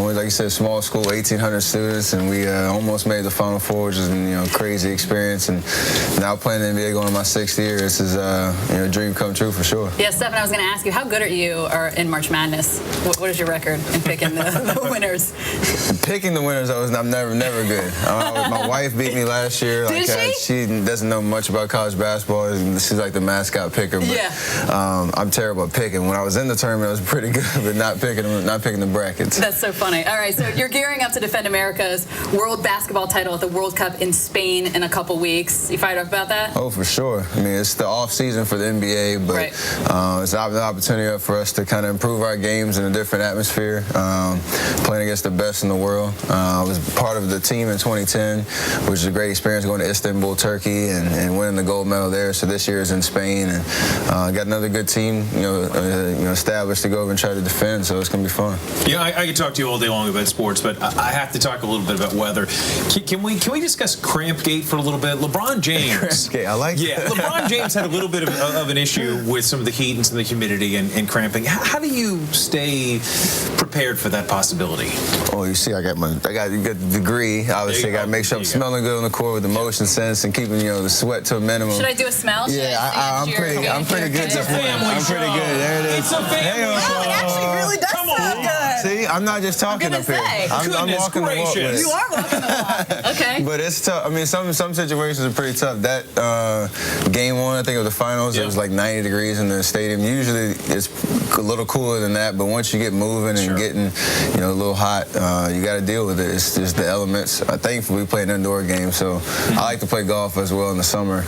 Like you said, small school, 1,800 students, and we almost made the Final Four, which is a crazy experience. And now playing in the NBA, going in my 6th year, this is a dream come true for sure. Yeah, Stephen, I was going to ask you, how good are you in March Madness? What is your record in picking the winners? Picking the winners, I'm never good. My wife beat me last year. Did she? She doesn't know much about college basketball. She's like the mascot picker, but I'm terrible at picking. When I was in the tournament, I was pretty good, but not picking the brackets. That's so funny. All right, so you're gearing up to defend America's World Basketball title at the World Cup in Spain in a couple weeks. You fired up about that? Oh, for sure. I mean, it's the off season for the NBA, but it's an opportunity for us to kind of improve our games in a different atmosphere, playing against the best in the world. I was part of the team in 2010, which was a great experience going to Istanbul, Turkey, and winning the gold medal there. So this year is in Spain, and got another good team, established to go over and try to defend. So it's going to be fun. Yeah, I could talk to you all day long about sports, but I have to talk a little bit about weather. Can we discuss Crampgate for a little bit? LeBron James. Crampgate, I like Yeah, LeBron James had a little bit of an issue with some of the heat and some of the humidity and cramping. How do you stay prepared for that possibility? Oh, you see, I got the degree. Obviously, I got to make sure I'm smelling good on the court with the motion sense and keeping the sweat to a minimum. Should I do a smell? I'm pretty good this morning. I'm pretty good. There it is. It's a family show. It actually really does sound good. See, I'm not just talking up here. I'm walking the walk. You are walking the walk. Okay. But it's tough. I mean, some situations are pretty tough. That game one, I think of the finals, it was like 90 degrees in the stadium. Usually it's a little cooler than that, but once you get moving and getting, a little hot, you got to deal with it. It's just the elements. Thankfully, we play an indoor game, so I like to play golf as well in the summer.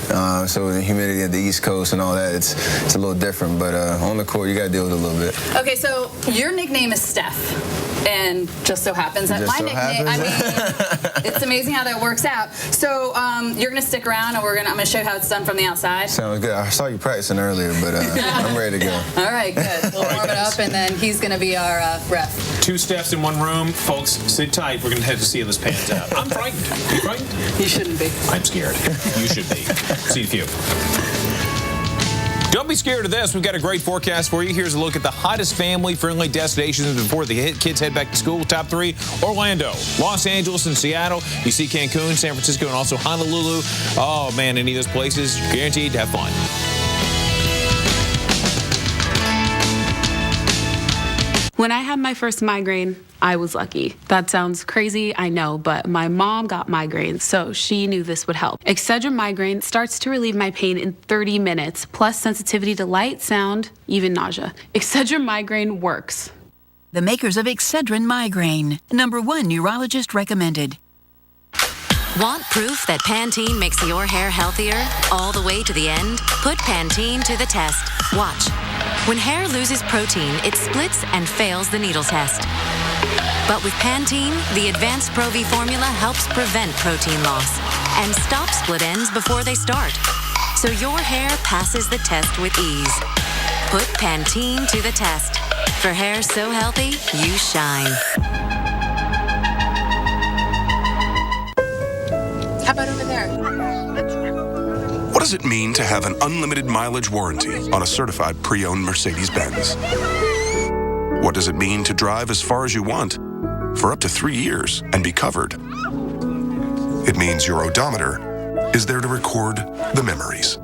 So the humidity at the East Coast and all that, it's a little different. But on the court, you got to deal with it a little bit. Okay, so your nickname is Steph, and just so happens that my nickname. I mean, it's amazing how that works out. So you're gonna stick around, and I'm gonna show you how it's done from the outside. Sounds good. I saw you practicing earlier, but I'm ready to go. All right, good. We'll warm it up, and then he's gonna be our ref. 2 Stephs in one room, folks. Sit tight. We're gonna have to see how this pans out. I'm frightened. You frightened? You shouldn't be. I'm scared. You should be. See you. Don't be scared of this. We've got a great forecast for you. Here's a look at the hottest family-friendly destinations before the kids head back to school. Top 3, Orlando, Los Angeles, and Seattle. You see Cancun, San Francisco, and also Honolulu. Oh, man, any of those places, you're guaranteed to have fun. When I had my first migraine, I was lucky. That sounds crazy, I know, but my mom got migraines, so she knew this would help. Excedrin Migraine starts to relieve my pain in 30 minutes, plus sensitivity to light, sound, even nausea. Excedrin Migraine works. The makers of Excedrin Migraine, #1 neurologist recommended. Want proof that Pantene makes your hair healthier all the way to the end? Put Pantene to the test. Watch. When hair loses protein, it splits and fails the needle test. But with Pantene, the Advanced Pro V formula helps prevent protein loss and stop split ends before they start. So your hair passes the test with ease. Put Pantene to the test. For hair so healthy, you shine. How about over there? What does it mean to have an unlimited mileage warranty on a certified pre-owned Mercedes-Benz? What does it mean to drive as far as you want for up to 3 years and be covered? It means your odometer is there to record the memories.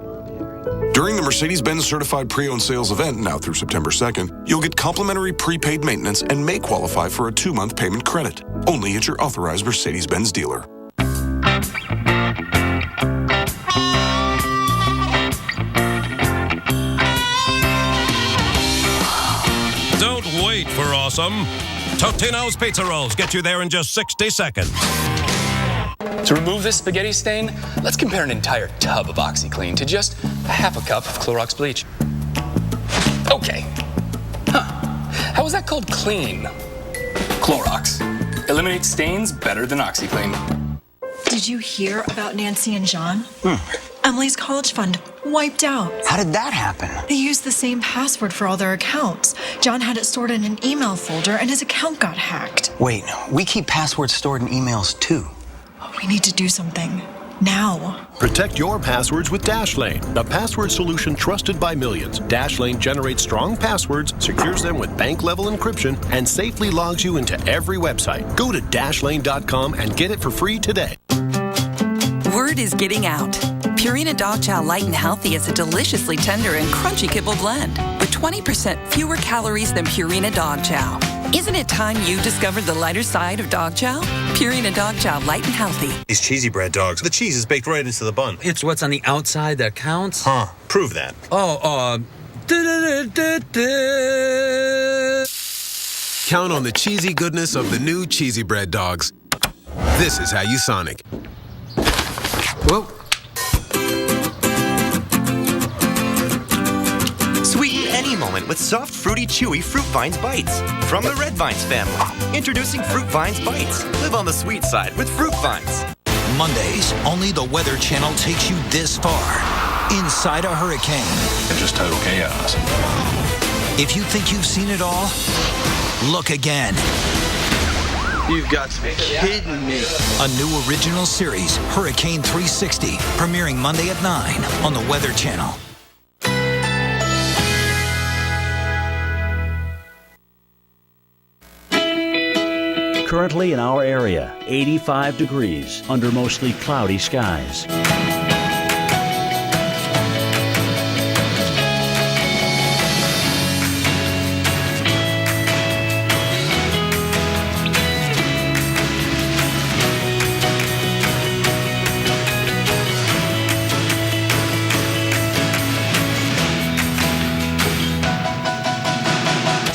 During the Mercedes-Benz Certified Pre-Owned Sales event, now through September 2nd, you'll get complimentary prepaid maintenance and may qualify for a 2-month payment credit. Only at your authorized Mercedes-Benz dealer. Don't wait for awesome. Totino's Pizza Rolls get you there in just 60 seconds. To remove this spaghetti stain, let's compare an entire tub of OxyClean to just a half a cup of Clorox bleach. Okay. How is that called clean? Clorox. Eliminates stains better than OxyClean. Did you hear about Nancy and John? Emily's college fund wiped out. How did that happen? They used the same password for all their accounts. John had it stored in an email folder and his account got hacked. Wait, we keep passwords stored in emails too. We need to do something. Now. Protect your passwords with Dashlane, the password solution trusted by millions. Dashlane generates strong passwords, secures them with bank-level encryption, and safely logs you into every website. Go to Dashlane.com and get it for free today. Word is getting out. Purina Dog Chow Light and Healthy is a deliciously tender and crunchy kibble blend with 20% fewer calories than Purina Dog Chow. Isn't it time you discovered the lighter side of dog chow? Purina Dog Chow Light and Healthy. These cheesy bread dogs, the cheese is baked right into the bun. It's what's on the outside that counts? Huh. Prove that. Count on the cheesy goodness of the new Cheesy Bread Dogs. This is how you Sonic. Whoa. Sweeten any moment with soft, fruity, chewy Fruit Vines Bites from the Red Vines family. Introducing Fruit Vines Bites. Live on the sweet side with Fruit Vines. Mondays, only the Weather Channel takes you this far. Inside a hurricane. And just total chaos. If you think you've seen it all, look again. You've got to be kidding me. A new original series, Hurricane 360, premiering Monday at 9 on the Weather Channel. Currently in our area, 85 degrees under mostly cloudy skies.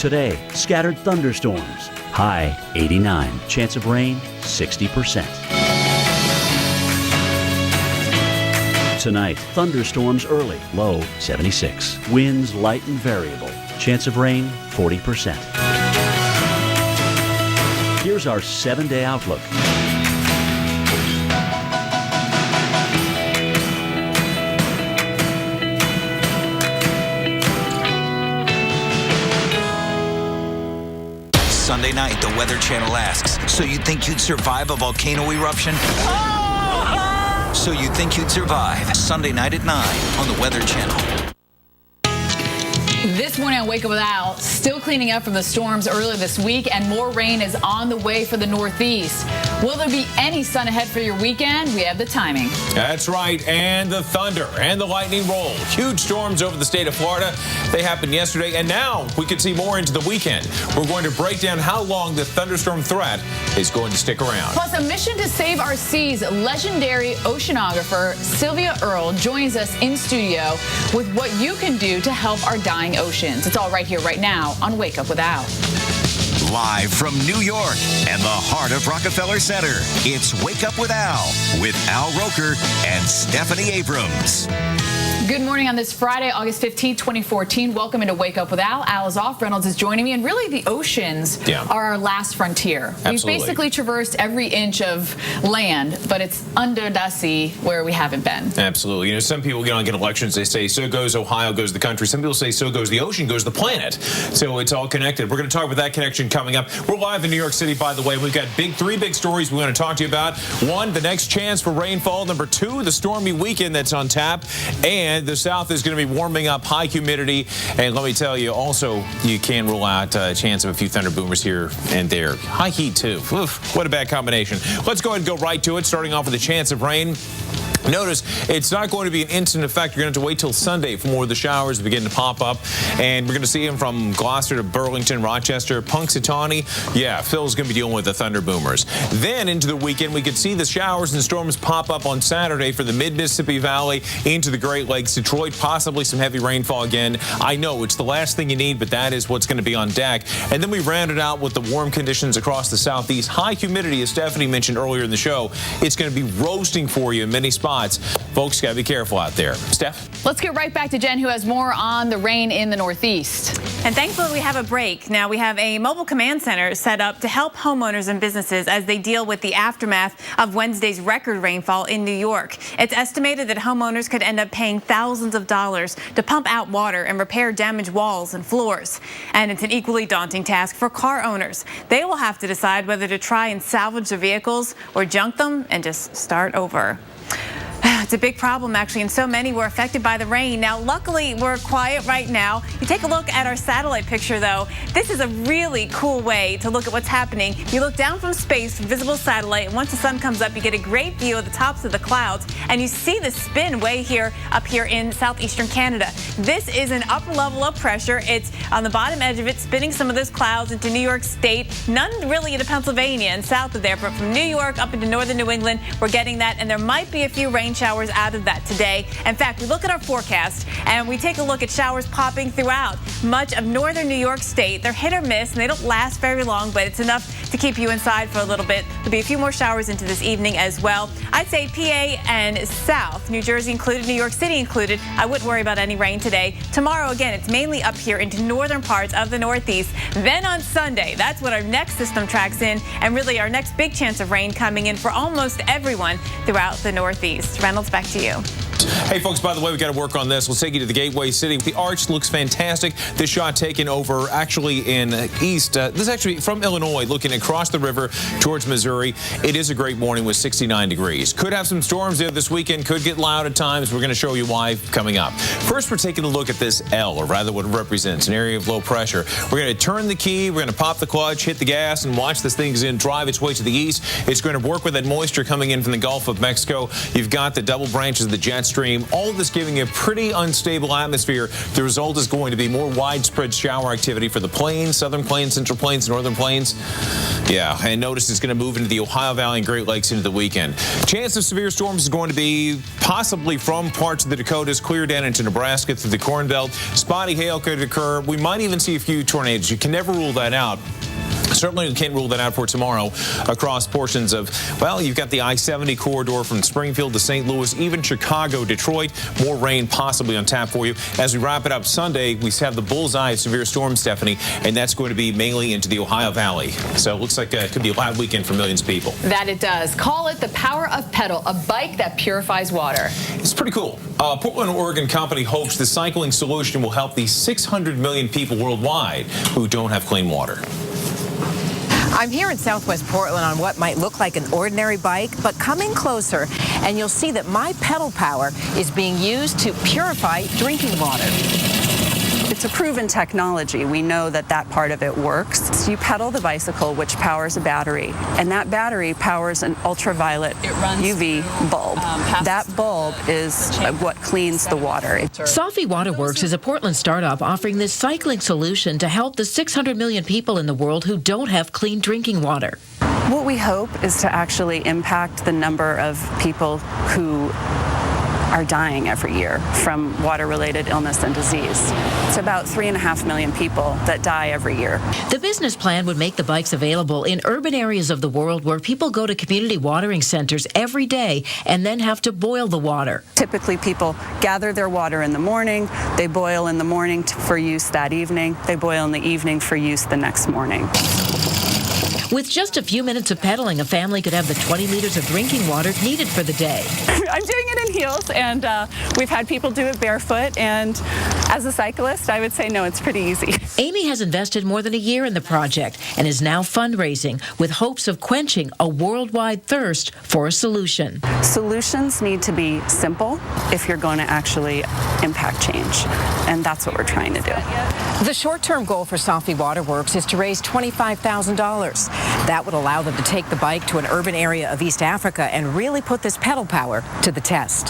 Today, scattered thunderstorms. High 89. Chance of rain 60%. Tonight, thunderstorms early. Low 76. Winds light and variable. Chance of rain 40%. Here's our 7-day outlook. Sunday night, the Weather Channel asks, so you think you'd survive a volcano eruption? So you think you'd survive? Sunday night at 9 on the Weather Channel. This morning on Wake Up with Al, still cleaning up from the storms earlier this week, and more rain is on the way for the Northeast. Will there be any sun ahead for your weekend? We have the timing. That's right, and the thunder and the lightning roll. Huge storms over the state of Florida. They happened yesterday, and now we could see more into the weekend. We're going to break down how long the thunderstorm threat is going to stick around. Plus, a mission to save our seas. Legendary oceanographer Sylvia Earle joins us in studio with what you can do to help our dying oceans. It's all right here, right now on Wake Up with Al. Live from New York and the heart of Rockefeller Center, it's Wake Up with Al Roker and Stephanie Abrams. Good morning on this Friday, August 15, 2014. Welcome into Wake Up with Al. Al is off. Reynolds is joining me. And really, the oceans are our last frontier. Absolutely. We've basically traversed every inch of land, but it's under the sea where we haven't been. Absolutely. You know, some people get elections, they say, so goes Ohio, goes the country. Some people say, so goes the ocean, goes the planet. So it's all connected. We're going to talk about that connection coming up. We're live in New York City, by the way. We've got three big stories we want to talk to you about. One, the next chance for rainfall. Number two, the stormy weekend that's on tap. And the South is going to be warming up, high humidity. And let me tell you, also, you can rule out a chance of a few thunder boomers here and there. High heat, too. Oof, what a bad combination. Let's go ahead and go right to it, starting off with a chance of rain. Notice it's not going to be an instant effect. You're going to have to wait till Sunday for more of the showers to begin to pop up. And we're going to see them from Gloucester to Burlington, Rochester, Punxsutawney. Yeah, Phil's going to be dealing with the thunder boomers. Then into the weekend, we could see the showers and storms pop up on Saturday for the mid-Mississippi Valley into the Great Lakes, Detroit, possibly some heavy rainfall again. I know it's the last thing you need, but that is what's going to be on deck. And then we rounded out with the warm conditions across the Southeast. High humidity, as Stephanie mentioned earlier in the show. It's going to be roasting for you in many spots. Folks, got to be careful out there. Steph? Let's get right back to Jen, who has more on the rain in the Northeast. And thankfully, we have a break. Now, we have a mobile command center set up to help homeowners and businesses as they deal with the aftermath of Wednesday's record rainfall in New York. It's estimated that homeowners could end up paying thousands of dollars to pump out water and repair damaged walls and floors. And it's an equally daunting task for car owners. They will have to decide whether to try and salvage their vehicles or junk them and just start over. It's a big problem, actually, and so many were affected by the rain. Now, luckily, we're quiet right now. You take a look at our satellite picture, though. This is a really cool way to look at what's happening. You look down from space, visible satellite, and once the sun comes up, you get a great view of the tops of the clouds, and you see the spin way up here in southeastern Canada. This is an upper level of pressure. It's on the bottom edge of it, spinning some of those clouds into New York State. None really into Pennsylvania and south of there, but from New York up into northern New England, we're getting that, and there might be a few rain showers showers out of that today. In fact, we look at our forecast and we take a look at showers popping throughout much of northern New York State. They're hit or miss and they don't last very long, but it's enough to keep you inside for a little bit. There'll be a few more showers into this evening as well. I'd say PA and South, New Jersey included, New York City included. I wouldn't worry about any rain today. Tomorrow, again, it's mainly up here into northern parts of the Northeast. Then on Sunday, that's when our next system tracks in, and really our next big chance of rain coming in for almost everyone throughout the Northeast. Reynolds, back to you. Hey, folks, by the way, we got to work on this. We'll take you to the Gateway City. The arch looks fantastic. This shot taken over actually in east. This is actually from Illinois, looking across the river towards Missouri. It is a great morning with 69 degrees. Could have some storms there this weekend. Could get loud at times. We're going to show you why coming up. First, we're taking a look at this L, or rather what it represents, an area of low pressure. We're going to turn the key. We're going to pop the clutch, hit the gas, and watch this thing drive its way to the east. It's going to work with that moisture coming in from the Gulf of Mexico. You've got the double branches of the jet stream. All of this giving you a pretty unstable atmosphere. The result is going to be more widespread shower activity for the plains, southern plains, central plains, northern plains. Yeah, and notice it's going to move into the Ohio Valley and Great Lakes into the weekend. Chance of severe storms is going to be possibly from parts of the Dakotas, clear down into Nebraska through the Corn Belt. Spotty hail could occur. We might even see a few tornadoes. You can never rule that out. Certainly we can't rule that out for tomorrow across portions of, well, you've got the I-70 corridor from Springfield to St. Louis, even Chicago, Detroit. More rain possibly on tap for you. As we wrap it up Sunday, we have the bullseye of severe storms, Stephanie, and that's going to be mainly into the Ohio Valley. So it looks like it could be a loud weekend for millions of people. That it does. Call it the power of pedal, a bike that purifies water. It's pretty cool. Portland, Oregon company hopes the cycling solution will help the 600 million people worldwide who don't have clean water. I'm here in Southwest Portland on what might look like an ordinary bike, but coming closer and you'll see that my pedal power is being used to purify drinking water. It's a proven technology. We know that that part of it works. So you pedal the bicycle, which powers a battery, and that battery powers an ultraviolet UV bulb. That bulb is what cleans the water. Safi Waterworks is a Portland startup offering this cycling solution to help the 600 million people in the world who don't have clean drinking water. What we hope is to actually impact the number of people who are dying every year from water-related illness and disease. It's about 3.5 million people that die every year. The business plan would make the bikes available in urban areas of the world where people go to community watering centers every day and then have to boil the water. Typically, people gather their water in the morning, they boil in the morning for use that evening, they boil in the evening for use the next morning. With just a few minutes of pedaling, a family could have the 20 liters of drinking water needed for the day. I'm doing it in heels, and we've had people do it barefoot, and as a cyclist, I would say, no, it's pretty easy. Amy has invested more than a year in the project and is now fundraising with hopes of quenching a worldwide thirst for a solution. Solutions need to be simple if you're going to actually impact change, and that's what we're trying to do. The short-term goal for Safi Waterworks is to raise $25,000. That would allow them to take the bike to an urban area of East Africa and really put this pedal power to the test.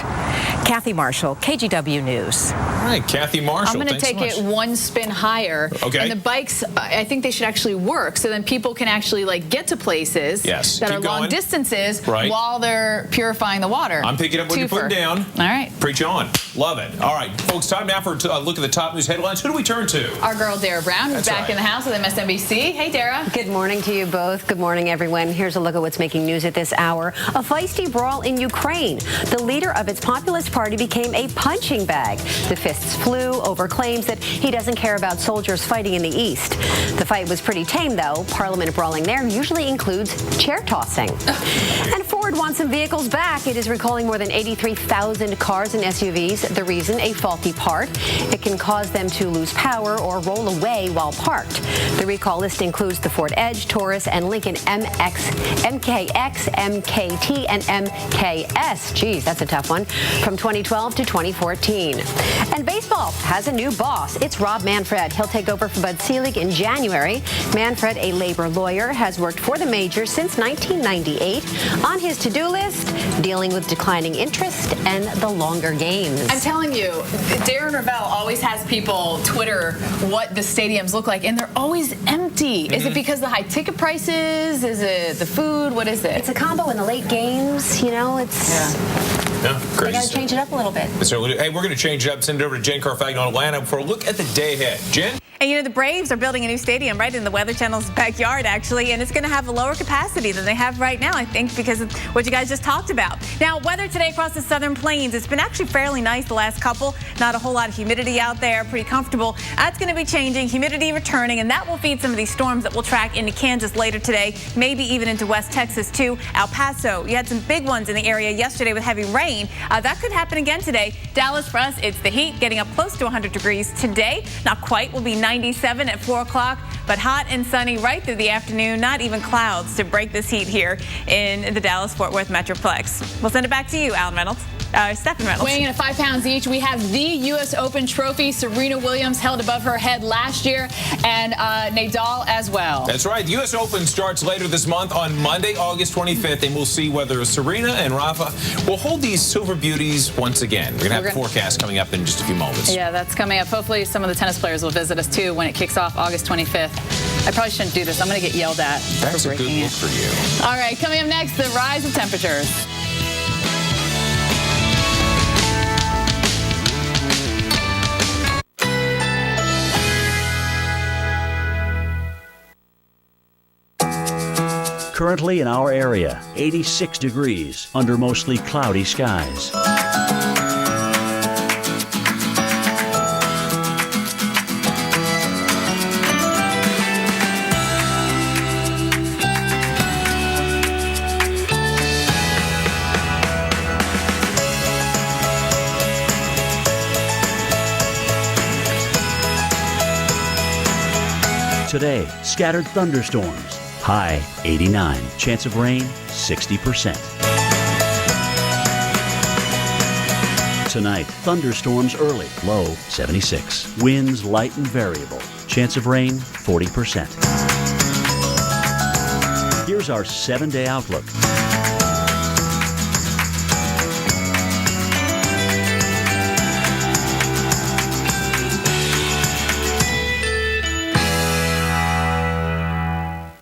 Kathy Marshall, KGW News. All right, Kathy Marshall. I'm going to take it one spin higher. Okay. And the bikes, I think they should actually work, so then people can actually get to places that are long distances while they're purifying the water. I'm picking up what you're putting down. All right. Preach on. Love it. All right, folks, time now for a look at the top news headlines. Who do we turn to? Our girl, Dara Brown, who's back in the house with MSNBC. Hey, Dara. Good morning to you both. Good morning, everyone. Here's a look at what's making news at this hour. A feisty brawl in Ukraine. The leader of its populist party became a punching bag. The fists flew over claims that he doesn't care about soldiers fighting in the east. The fight was pretty tame, though. Parliament brawling there usually includes chair tossing. And Ford wants some vehicles back. It is recalling more than 83,000 cars and SUVs. The reason, a faulty part. It can cause them to lose power or roll away while parked. The recall list includes the Ford Edge, Taurus, and Lincoln MKX, MKT, and MKS. Geez, that's a tough one. From 2012 to 2014. And baseball has a new boss. It's Rob Manfred. He'll take over for Bud Selig in January. Manfred, a labor lawyer, has worked for the majors since 1998. On his to-do list, dealing with declining interest and the longer games. I'm telling you, Darren Ravel always has people Twitter what the stadiums look like, and they're always empty. Is it because of the high ticket prices? Is it the food? What is it? It's a combo in the late games. You know, it's... Yeah, crazy. They got to change it up a little bit. So, hey, we're going to change it up, send it over to Jen Carfagno in Atlanta for a look at the day ahead. Jen? And you know, the Braves are building a new stadium right in the Weather Channel's backyard, actually, and it's going to have a lower capacity than they have right now, I think, because of what you guys just talked about. Now, weather today across the southern plains, it's been actually fairly nice the last couple. Not a whole lot of humidity out there, pretty comfortable. That's going to be changing, humidity returning, and that will feed some of these storms that will track into Kansas later today, maybe even into West Texas, too. El Paso, you had some big ones in the area yesterday with heavy rain. That could happen again today. Dallas, for us, it's the heat, getting up close to 100 degrees today. Not quite, will be 97 at 4 o'clock, but hot and sunny right through the afternoon. Not even clouds to break this heat here in the Dallas-Fort Worth Metroplex. We'll send it back to you, Alan Reynolds. Stephen Reynolds. Weighing in at 5 pounds each, we have the U.S. Open trophy. Serena Williams held above her head last year, and Nadal as well. That's right. The U.S. Open starts later this month on Monday, August 25th, and we'll see whether Serena and Rafa will hold these silver beauties once again. We're going to have a forecast coming up in just a few moments. Yeah, that's coming up. Hopefully some of the tennis players will visit us, too, when it kicks off August 25th. I probably shouldn't do this. I'm going to get yelled at. That's a good look for you. All right, coming up next, the rise of temperatures. Currently in our area, 86 degrees under mostly cloudy skies. Today, scattered thunderstorms. High 89. Chance of rain 60%. Tonight, thunderstorms early. Low 76. Winds light and variable. Chance of rain 40%. Here's our 7-day outlook.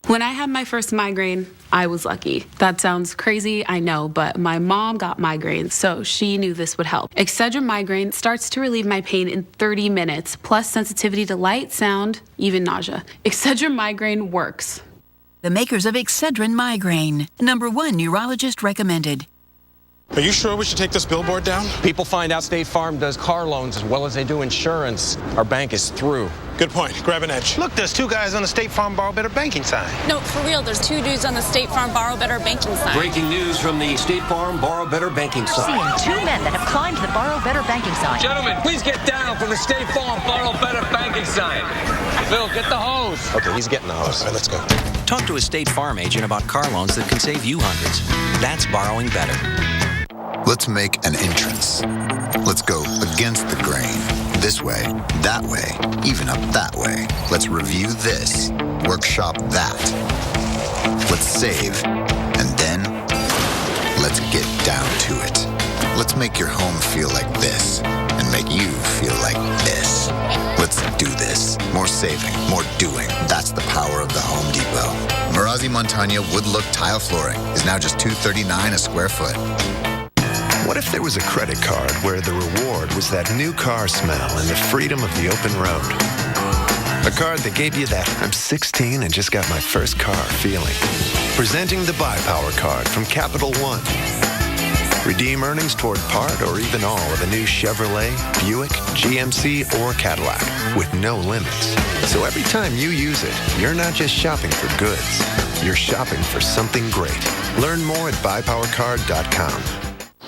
When I had my first migraine, I was lucky. That sounds crazy, I know, but my mom got migraines, so she knew this would help. Excedrin Migraine starts to relieve my pain in 30 minutes, plus sensitivity to light, sound, even nausea. Excedrin Migraine works. The makers of Excedrin Migraine, #1 neurologist recommended. Are you sure we should take this billboard down? People find out State Farm does car loans as well as they do insurance. Our bank is through. Good point. Grab an edge. Look, there's 2 guys on the State Farm Borrow Better banking sign. No, for real, there's 2 dudes on the State Farm Borrow Better banking sign. Breaking news from the State Farm Borrow Better banking sign. Seeing 2 men that have climbed the Borrow Better banking sign. Gentlemen, please get down from the State Farm Borrow Better banking sign. Bill, get the hose. Okay, he's getting the hose. All right, let's go. Talk to a State Farm agent about car loans that can save you hundreds. That's borrowing better. Let's make an entrance. Let's go against the grain. This way, that way, even up that way. Let's review this, workshop that. Let's save, and then let's get down to it. Let's make your home feel like this, and make you feel like this. Let's do this. More saving, more doing. That's the power of the Home Depot. Marazzi Montagna wood look tile flooring is now just $239 a square foot. What if there was a credit card where the reward was that new car smell and the freedom of the open road? A card that gave you that I'm 16 and just got my first car feeling. Presenting the Buy Power card from Capital One. Redeem earnings toward part or even all of a new Chevrolet, Buick, GMC, or Cadillac with no limits. So every time you use it, you're not just shopping for goods. You're shopping for something great. Learn more at buypowercard.com.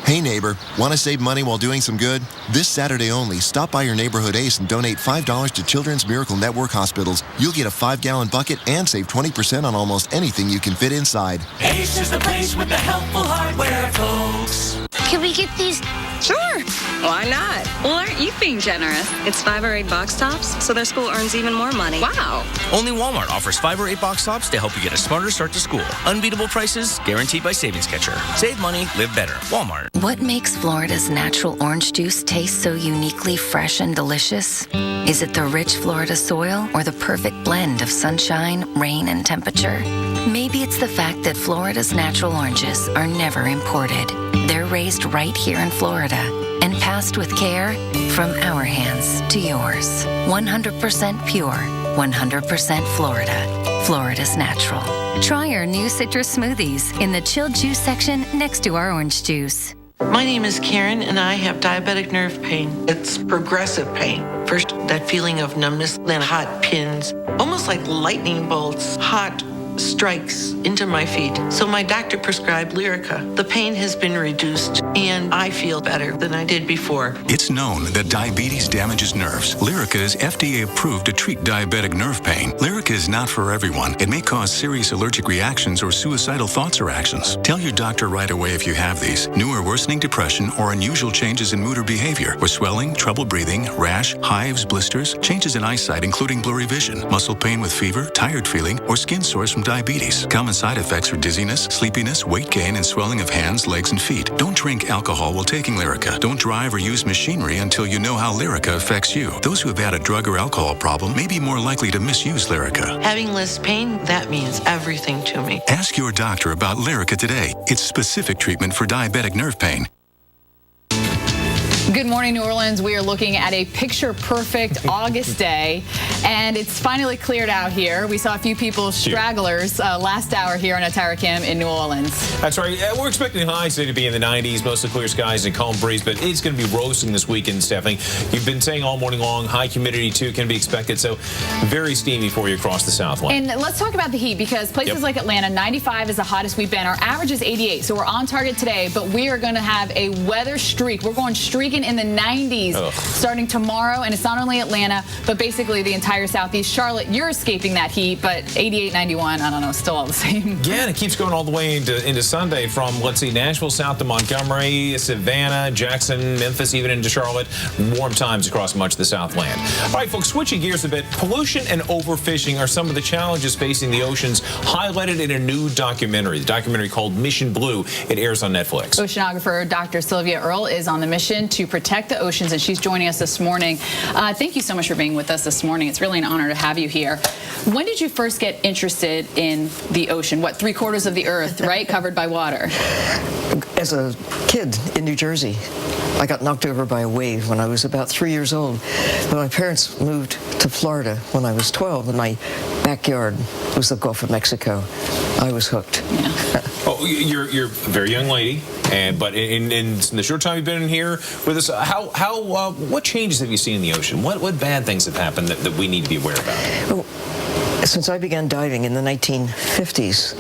Hey neighbor, want to save money while doing some good? This Saturday only, stop by your neighborhood Ace and donate $5 to Children's Miracle Network hospitals. You'll get a 5-gallon bucket and save 20% on almost anything you can fit inside. Ace is the place with the helpful hardware, folks. Can we get these? Sure. Why not? Well, aren't you being generous? It's 5 or 8 box tops, so their school earns even more money. Wow. Only Walmart offers 5 or 8 box tops to help you get a smarter start to school. Unbeatable prices, guaranteed by Savings Catcher. Save money, live better. Walmart. What makes Florida's natural orange juice taste so uniquely fresh and delicious? Is it the rich Florida soil or the perfect blend of sunshine, rain, and temperature? Maybe it's the fact that Florida's natural oranges are never imported. They're raised right here in Florida and passed with care from our hands to yours. 100% pure, 100% Florida. Florida's natural. Try our new citrus smoothies in the chilled juice section next to our orange juice. My name is Karen, and I have diabetic nerve pain. It's progressive pain. First, that feeling of numbness, then hot pins, almost like lightning bolts, hot strikes into my feet. So my doctor prescribed Lyrica. The pain has been reduced, and I feel better than I did before. It's known that diabetes damages nerves. Lyrica is FDA approved to treat diabetic nerve pain. Lyrica is not for everyone. It may cause serious allergic reactions or suicidal thoughts or actions. Tell your doctor right away if you have these. New or worsening depression or unusual changes in mood or behavior, or swelling, trouble breathing, rash, hives, blisters, changes in eyesight including blurry vision, muscle pain with fever, tired feeling, or skin sores from diabetes. Common side effects are dizziness, sleepiness, weight gain, and swelling of hands, legs, and feet. Don't drink alcohol while taking Lyrica. Don't drive or use machinery until you know how Lyrica affects you. Those who have had a drug or alcohol problem may be more likely to misuse Lyrica. Having less pain, that means everything to me. Ask your doctor about Lyrica today. It's specific treatment for diabetic nerve pain. Good morning, New Orleans. We are looking at a picture-perfect August day, and it's finally cleared out here. We saw a few people, stragglers, last hour here on Atarakim in New Orleans. That's right. We're expecting highs today to be in the 90s, mostly clear skies and calm breeze, but it's going to be roasting this weekend, Stephanie. You've been saying all morning long, high humidity, too, can be expected, so very steamy for you across the Southland. And let's talk about the heat, because places like Atlanta, 95 is the hottest we've been. Our average is 88, so we're on target today, but we are going to have a weather streak. We're going streaking in the 90s starting tomorrow, and it's not only Atlanta, but basically the entire Southeast. Charlotte, you're escaping that heat, but 88, 91, I don't know, still all the same. Yeah, and it keeps going all the way into Sunday from, let's see, Nashville south to Montgomery, Savannah, Jackson, Memphis, even into Charlotte. Warm times across much of the Southland. All right, folks, switching gears a bit. Pollution and overfishing are some of the challenges facing the oceans, highlighted in a new documentary. The documentary called Mission Blue. It airs on Netflix. Oceanographer Dr. Sylvia Earle is on the mission to protect the oceans, and she's joining us this morning. Thank you so much for being with us this morning. It's really an honor to have you here. When did you first get interested in the ocean? What, 3/4 of the earth, right, covered by water? As a kid in New Jersey, I got knocked over by a wave when I was about 3 years old. But my parents moved to Florida when I was 12, and my backyard was the Gulf of Mexico. I was hooked. Yeah. Oh, you're a very young lady, but in the short time you've been in here with us, what changes have you seen in the ocean? What bad things have happened that we need to be aware about? Well, since I began diving in the 1950s,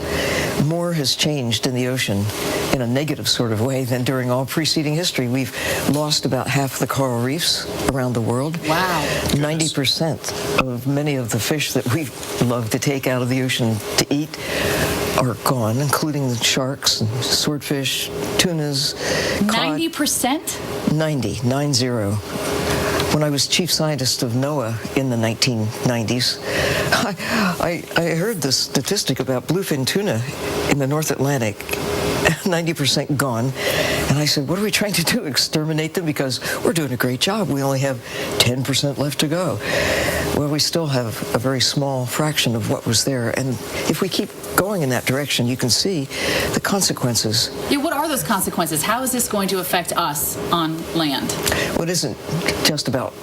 more has changed in the ocean in a negative sort of way than during all preceding history. We've lost about half the coral reefs around the world. Wow. 90% of many of the fish that we love to take out of the ocean to eat are gone, including the sharks and swordfish, tunas, cod. 90%? 90. When I was chief scientist of NOAA in the 1990s, I heard this statistic about bluefin tuna in the North Atlantic, 90% gone. And I said, what are we trying to do, exterminate them? Because we're doing a great job. We only have 10% left to go. Well, we still have a very small fraction of what was there. And if we keep going in that direction, you can see the consequences. Yeah, what are those consequences? How is this going to affect us on land? Well, it isn't just about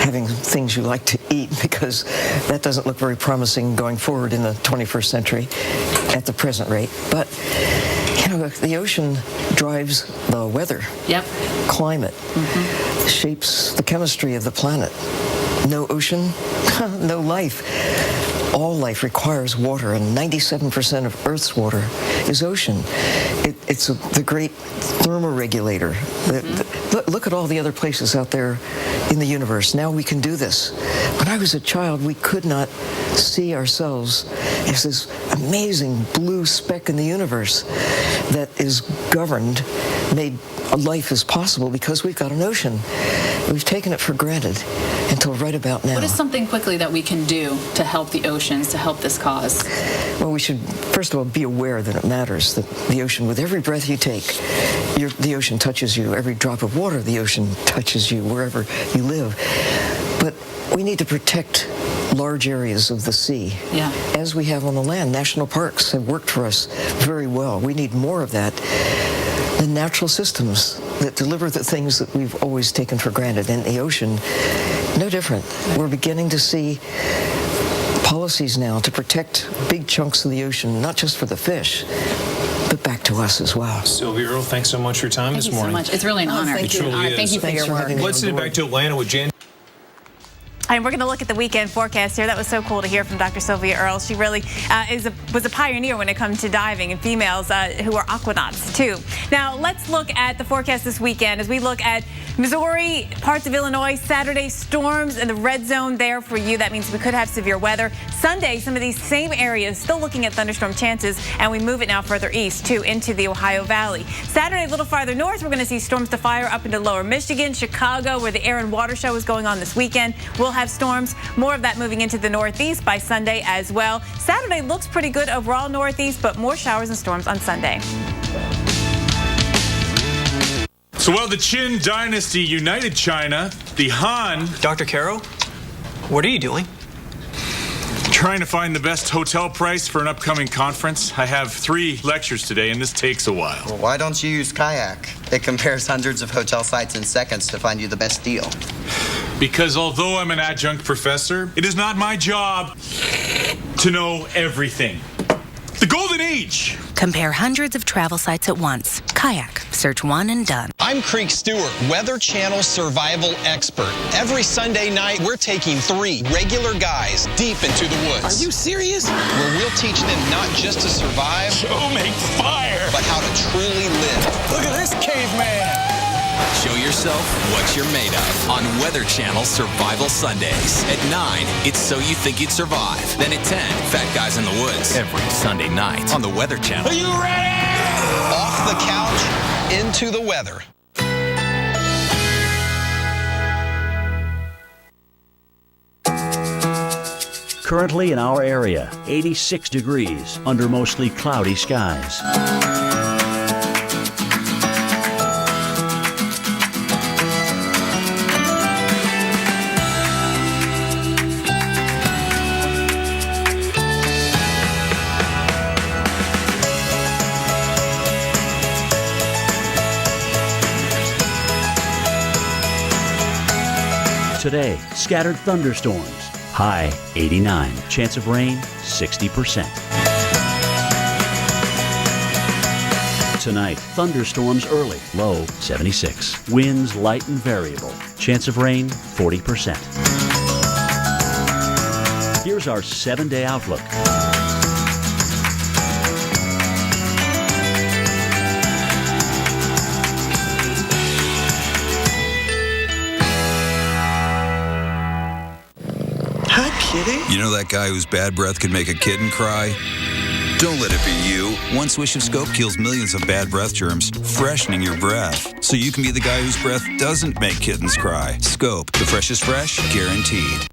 having things you like to eat, because that doesn't look very promising going forward in the 21st century at the present rate. But, you know, the ocean drives the weather, climate, shapes the chemistry of the planet. No ocean, no life. All life requires water, and 97% of Earth's water is ocean. It's the great thermoregulator. Look at all the other places out there in the universe. Now we can do this. When I was a child, we could not see ourselves as this amazing blue speck in the universe that is governed, made life is possible because we've got an ocean. We've taken it for granted until right about now. What is something quickly that we can do to help the oceans, to help this cause? Well, we should, first of all, be aware that it matters, that the ocean, with every breath you take, the ocean touches you. Every drop of water, the ocean touches you wherever you live. But we need to protect large areas of the sea, as we have on the land. National parks have worked for us very well. We need more of that. The natural systems that deliver the things that we've always taken for granted. And the ocean, no different. We're beginning to see policies now to protect big chunks of the ocean, not just for the fish, but back to us as well. Sylvia Earle, thanks so much for your time this morning. Thank you so much. It's really an honor. It truly is. Thank you for your work. Let's send it back to Atlanta with Jen. And we're going to look at the weekend forecast here. That was so cool to hear from Dr. Sylvia Earle. She really was a pioneer when it comes to diving and females who are aquanauts, too. Now, let's look at the forecast this weekend as we look at Missouri, parts of Illinois, Saturday, storms in the red zone there for you. That means we could have severe weather. Sunday, some of these same areas still looking at thunderstorm chances, and we move it now further east, too, into the Ohio Valley. Saturday, a little farther north, we're going to see storms to fire up into lower Michigan, Chicago, where the Air and Water Show is going on this weekend. We'll have storms, more of that moving into the northeast by Sunday as well. Saturday looks pretty good overall northeast, but more showers and storms on Sunday. So while the Qin dynasty united China, the Han... Dr. Caro, what are you doing? Trying to find the best hotel price for an upcoming conference. I have 3 lectures today, and this takes a while. Well, why don't you use Kayak? It compares hundreds of hotel sites in seconds to find you the best deal. Because although I'm an adjunct professor, it is not my job to know everything. The Golden Age! Compare hundreds of travel sites at once. Kayak. Search one and done. I'm Creek Stewart, Weather Channel survival expert. Every Sunday night, we're taking 3 regular guys deep into the woods. Are you serious? Where we'll teach them not just to survive, make fire, but how to truly live. Look at this caveman. Show yourself what you're made of on Weather Channel Survival Sundays. At 9, it's So You Think You'd Survive. Then at 10, Fat Guys in the Woods. Every Sunday night on the Weather Channel. Are you ready? Off the couch, into the weather. Currently in our area, 86 degrees under mostly cloudy skies. Today, scattered thunderstorms. High 89. Chance of rain 60%. Tonight, thunderstorms early. Low 76. Winds light and variable. Chance of rain 40%. Here's our 7-day outlook. You know that guy whose bad breath could make a kitten cry? Don't let it be you. One swish of Scope kills millions of bad breath germs, freshening your breath. So you can be the guy whose breath doesn't make kittens cry. Scope, the freshest fresh, guaranteed.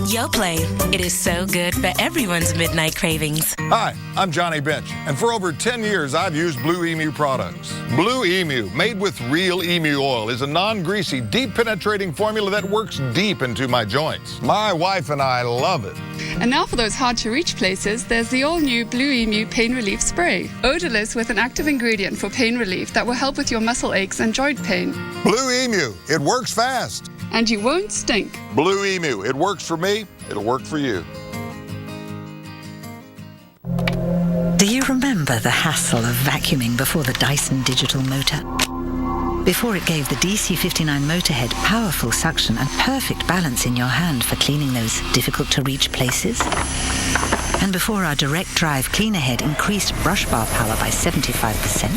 Yoplait. It is so good for everyone's midnight cravings. Hi, I'm Johnny Bench, and for over 10 years I've used Blue Emu products. Blue Emu, made with real emu oil, is a non-greasy, deep-penetrating formula that works deep into my joints. My wife and I love it. And now for those hard-to-reach places, there's the all-new Blue Emu Pain Relief Spray. Odorless with an active ingredient for pain relief that will help with your muscle aches and joint pain. Blue Emu, it works fast. And you won't stink. Blue Emu, it works for me, it'll work for you. Do you remember the hassle of vacuuming before the Dyson Digital Motor? Before it gave the DC59 Motorhead powerful suction and perfect balance in your hand for cleaning those difficult-to-reach places? And before our direct drive cleaner head increased brush bar power by 75%?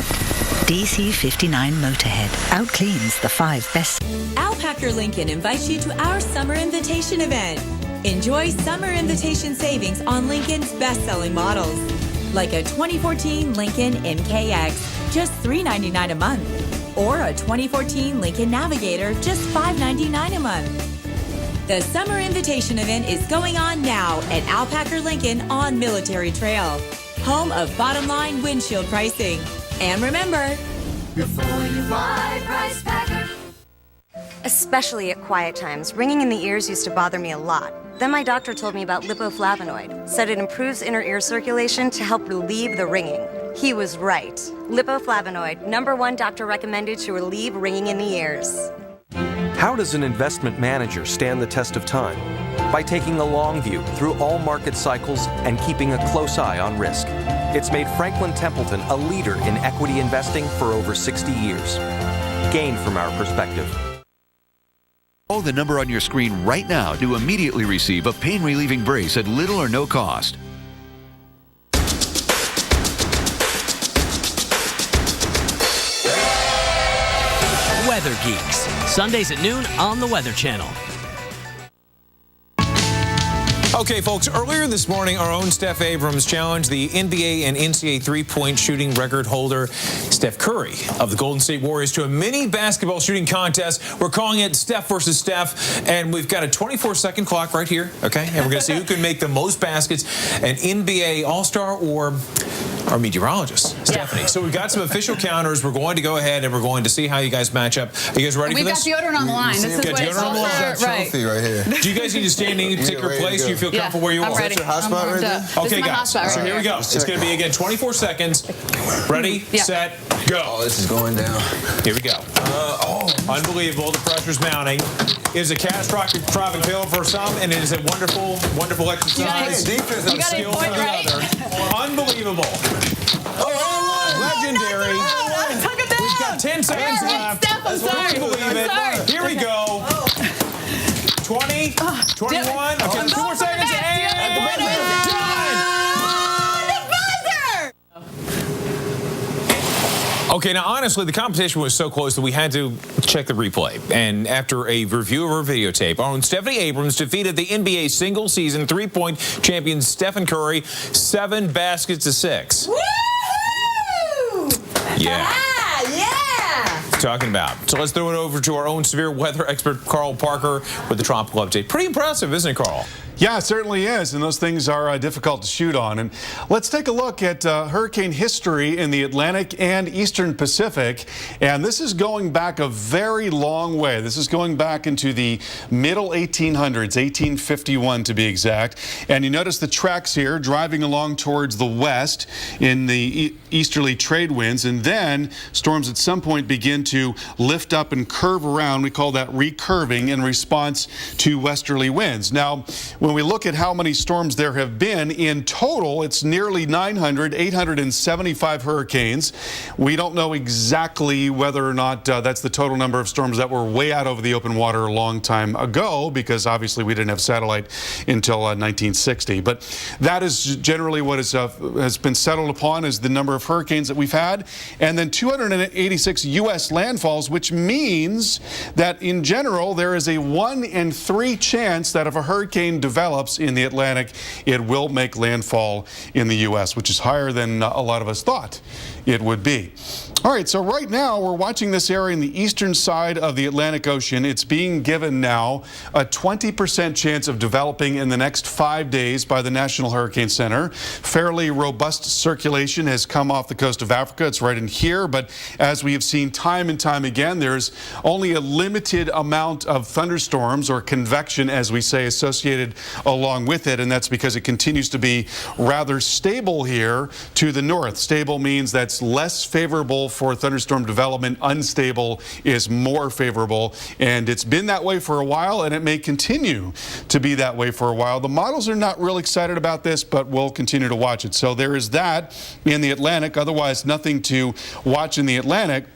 DC59 Motorhead outcleans the 5 best. Alpacker Lincoln invites you to our Summer Invitation event. Enjoy Summer Invitation savings on Lincoln's best-selling models, like a 2014 Lincoln MKX, just $399 a month, or a 2014 Lincoln Navigator, just $599 a month. The Summer Invitation event is going on now at Alpaca Lincoln on Military Trail, home of bottom line windshield pricing. And remember, before you buy, Price Packer. Especially at quiet times, ringing in the ears used to bother me a lot. Then my doctor told me about lipoflavonoid, said it improves inner ear circulation to help relieve the ringing. He was right. Lipoflavonoid, #1 doctor recommended to relieve ringing in the ears. How does an investment manager stand the test of time? By taking a long view through all market cycles and keeping a close eye on risk. It's made Franklin Templeton a leader in equity investing for over 60 years. Gain from our perspective. Call the number on your screen right now to immediately receive a pain-relieving brace at little or no cost. Weather Geeks, Sundays at noon on the Weather Channel. Okay, folks, earlier this morning, our own Steph Abrams challenged the NBA and NCAA three-point shooting record holder, Steph Curry, of the Golden State Warriors, to a mini basketball shooting contest. We're calling it Steph versus Steph, and we've got a 24-second clock right here, okay? And we're going to see who can make the most baskets, an NBA All-Star or our meteorologist, Stephanie. So we've got some official counters. We're going to go ahead and we're going to see how you guys match up. Are you guys ready for this? We've got deodorant on the line. This is what it's all for. Right. Right here. Do you guys need to stand in and take your place? Do you feel comfortable where you are? Is that your hot spot right there? Okay, guys. So here we go. It's going to be, again, 24 seconds. Ready, set, go. Oh, this is going down. Here we go. Unbelievable. The pressure's mounting. It is a catastrophic fail for some, and it is a wonderful, wonderful exercise. Defense. You got skill for the other. Unbelievable. Legendary. We've got 10 seconds left. Steph, I'm sorry. Believe it. Here we go. 20, 21. Okay, 2 more seconds. And we're done. Okay, now honestly, the competition was so close that we had to check the replay. And after a review of our videotape, our own Stephanie Abrams defeated the NBA single-season three-point champion Stephen Curry 7 baskets to 6. Woo! Yeah. Yeah! Talking about. So let's throw it over to our own severe weather expert, Carl Parker, with the tropical update. Pretty impressive, isn't it, Carl? Yeah, it certainly is, and those things are difficult to shoot on. And let's take a look at hurricane history in the Atlantic and Eastern Pacific. And this is going back a very long way. This is going back into the middle 1800s, 1851 to be exact. And you notice the tracks here driving along towards the west in the easterly trade winds. And then storms at some point begin to lift up and curve around. We call that recurving in response to westerly winds. Now, when we look at how many storms there have been, in total, it's nearly 900, 875 hurricanes. We don't know exactly whether or not that's the total number of storms that were way out over the open water a long time ago, because obviously we didn't have satellite until 1960. But that is generally what has been settled upon as the number of hurricanes that we've had. And then 286 U.S. landfalls, which means that in general, there is a 1 in 3 chance that if a hurricane develops in the Atlantic, it will make landfall in the U.S., which is higher than a lot of us thought it would be. All right, so right now we're watching this area in the eastern side of the Atlantic Ocean. It's being given now a 20% chance of developing in the next 5 days by the National Hurricane Center. Fairly robust circulation has come off the coast of Africa. It's right in here, but as we have seen time and time again, there's only a limited amount of thunderstorms, or convection as we say, associated along with it, and that's because it continues to be rather stable here to the north. Stable means that's less favorable for thunderstorm development. Unstable is more favorable, and it's been that way for a while, and it may continue to be that way for a while. The models are not real excited about this, but we'll continue to watch it. So there is that in the Atlantic. Otherwise, nothing to watch in the Atlantic.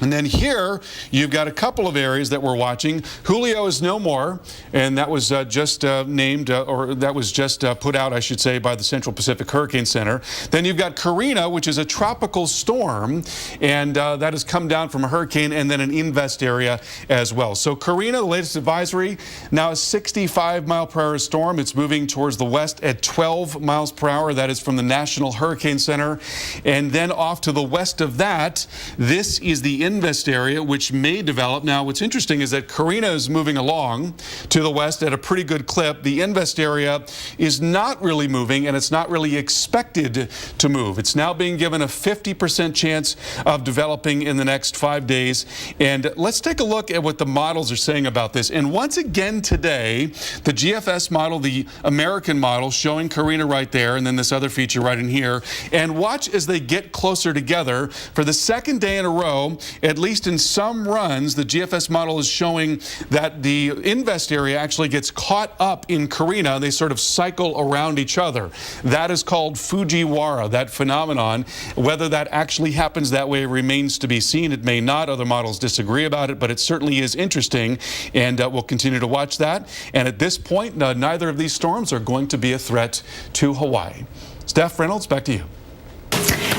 And then here, you've got a couple of areas that we're watching. Julio is no more, and that was just named, or that was just put out, I should say, by the Central Pacific Hurricane Center. Then you've got Karina, which is a tropical storm, and that has come down from a hurricane and then an invest area as well. So Karina, the latest advisory, now a 65-mile-per-hour storm. It's moving towards the west at 12 miles per hour. That is from the National Hurricane Center. And then off to the west of that, this is the Invest area, which may develop. Now, what's interesting is that Carina is moving along to the west at a pretty good clip. The Invest area is not really moving, and it's not really expected to move. It's now being given a 50% chance of developing in the next 5 days. And let's take a look at what the models are saying about this. And once again today, the GFS model, the American model, showing Carina right there, and then this other feature right in here. And watch as they get closer together. For the second day in a row, at least in some runs, the GFS model is showing that the Invest area actually gets caught up in Carina. They sort of cycle around each other. That is called Fujiwara, that phenomenon. Whether that actually happens that way remains to be seen. It may not. Other models disagree about it, but it certainly is interesting, and we'll continue to watch that. And at this point, neither of these storms are going to be a threat to Hawaii. Steph Reynolds, back to you.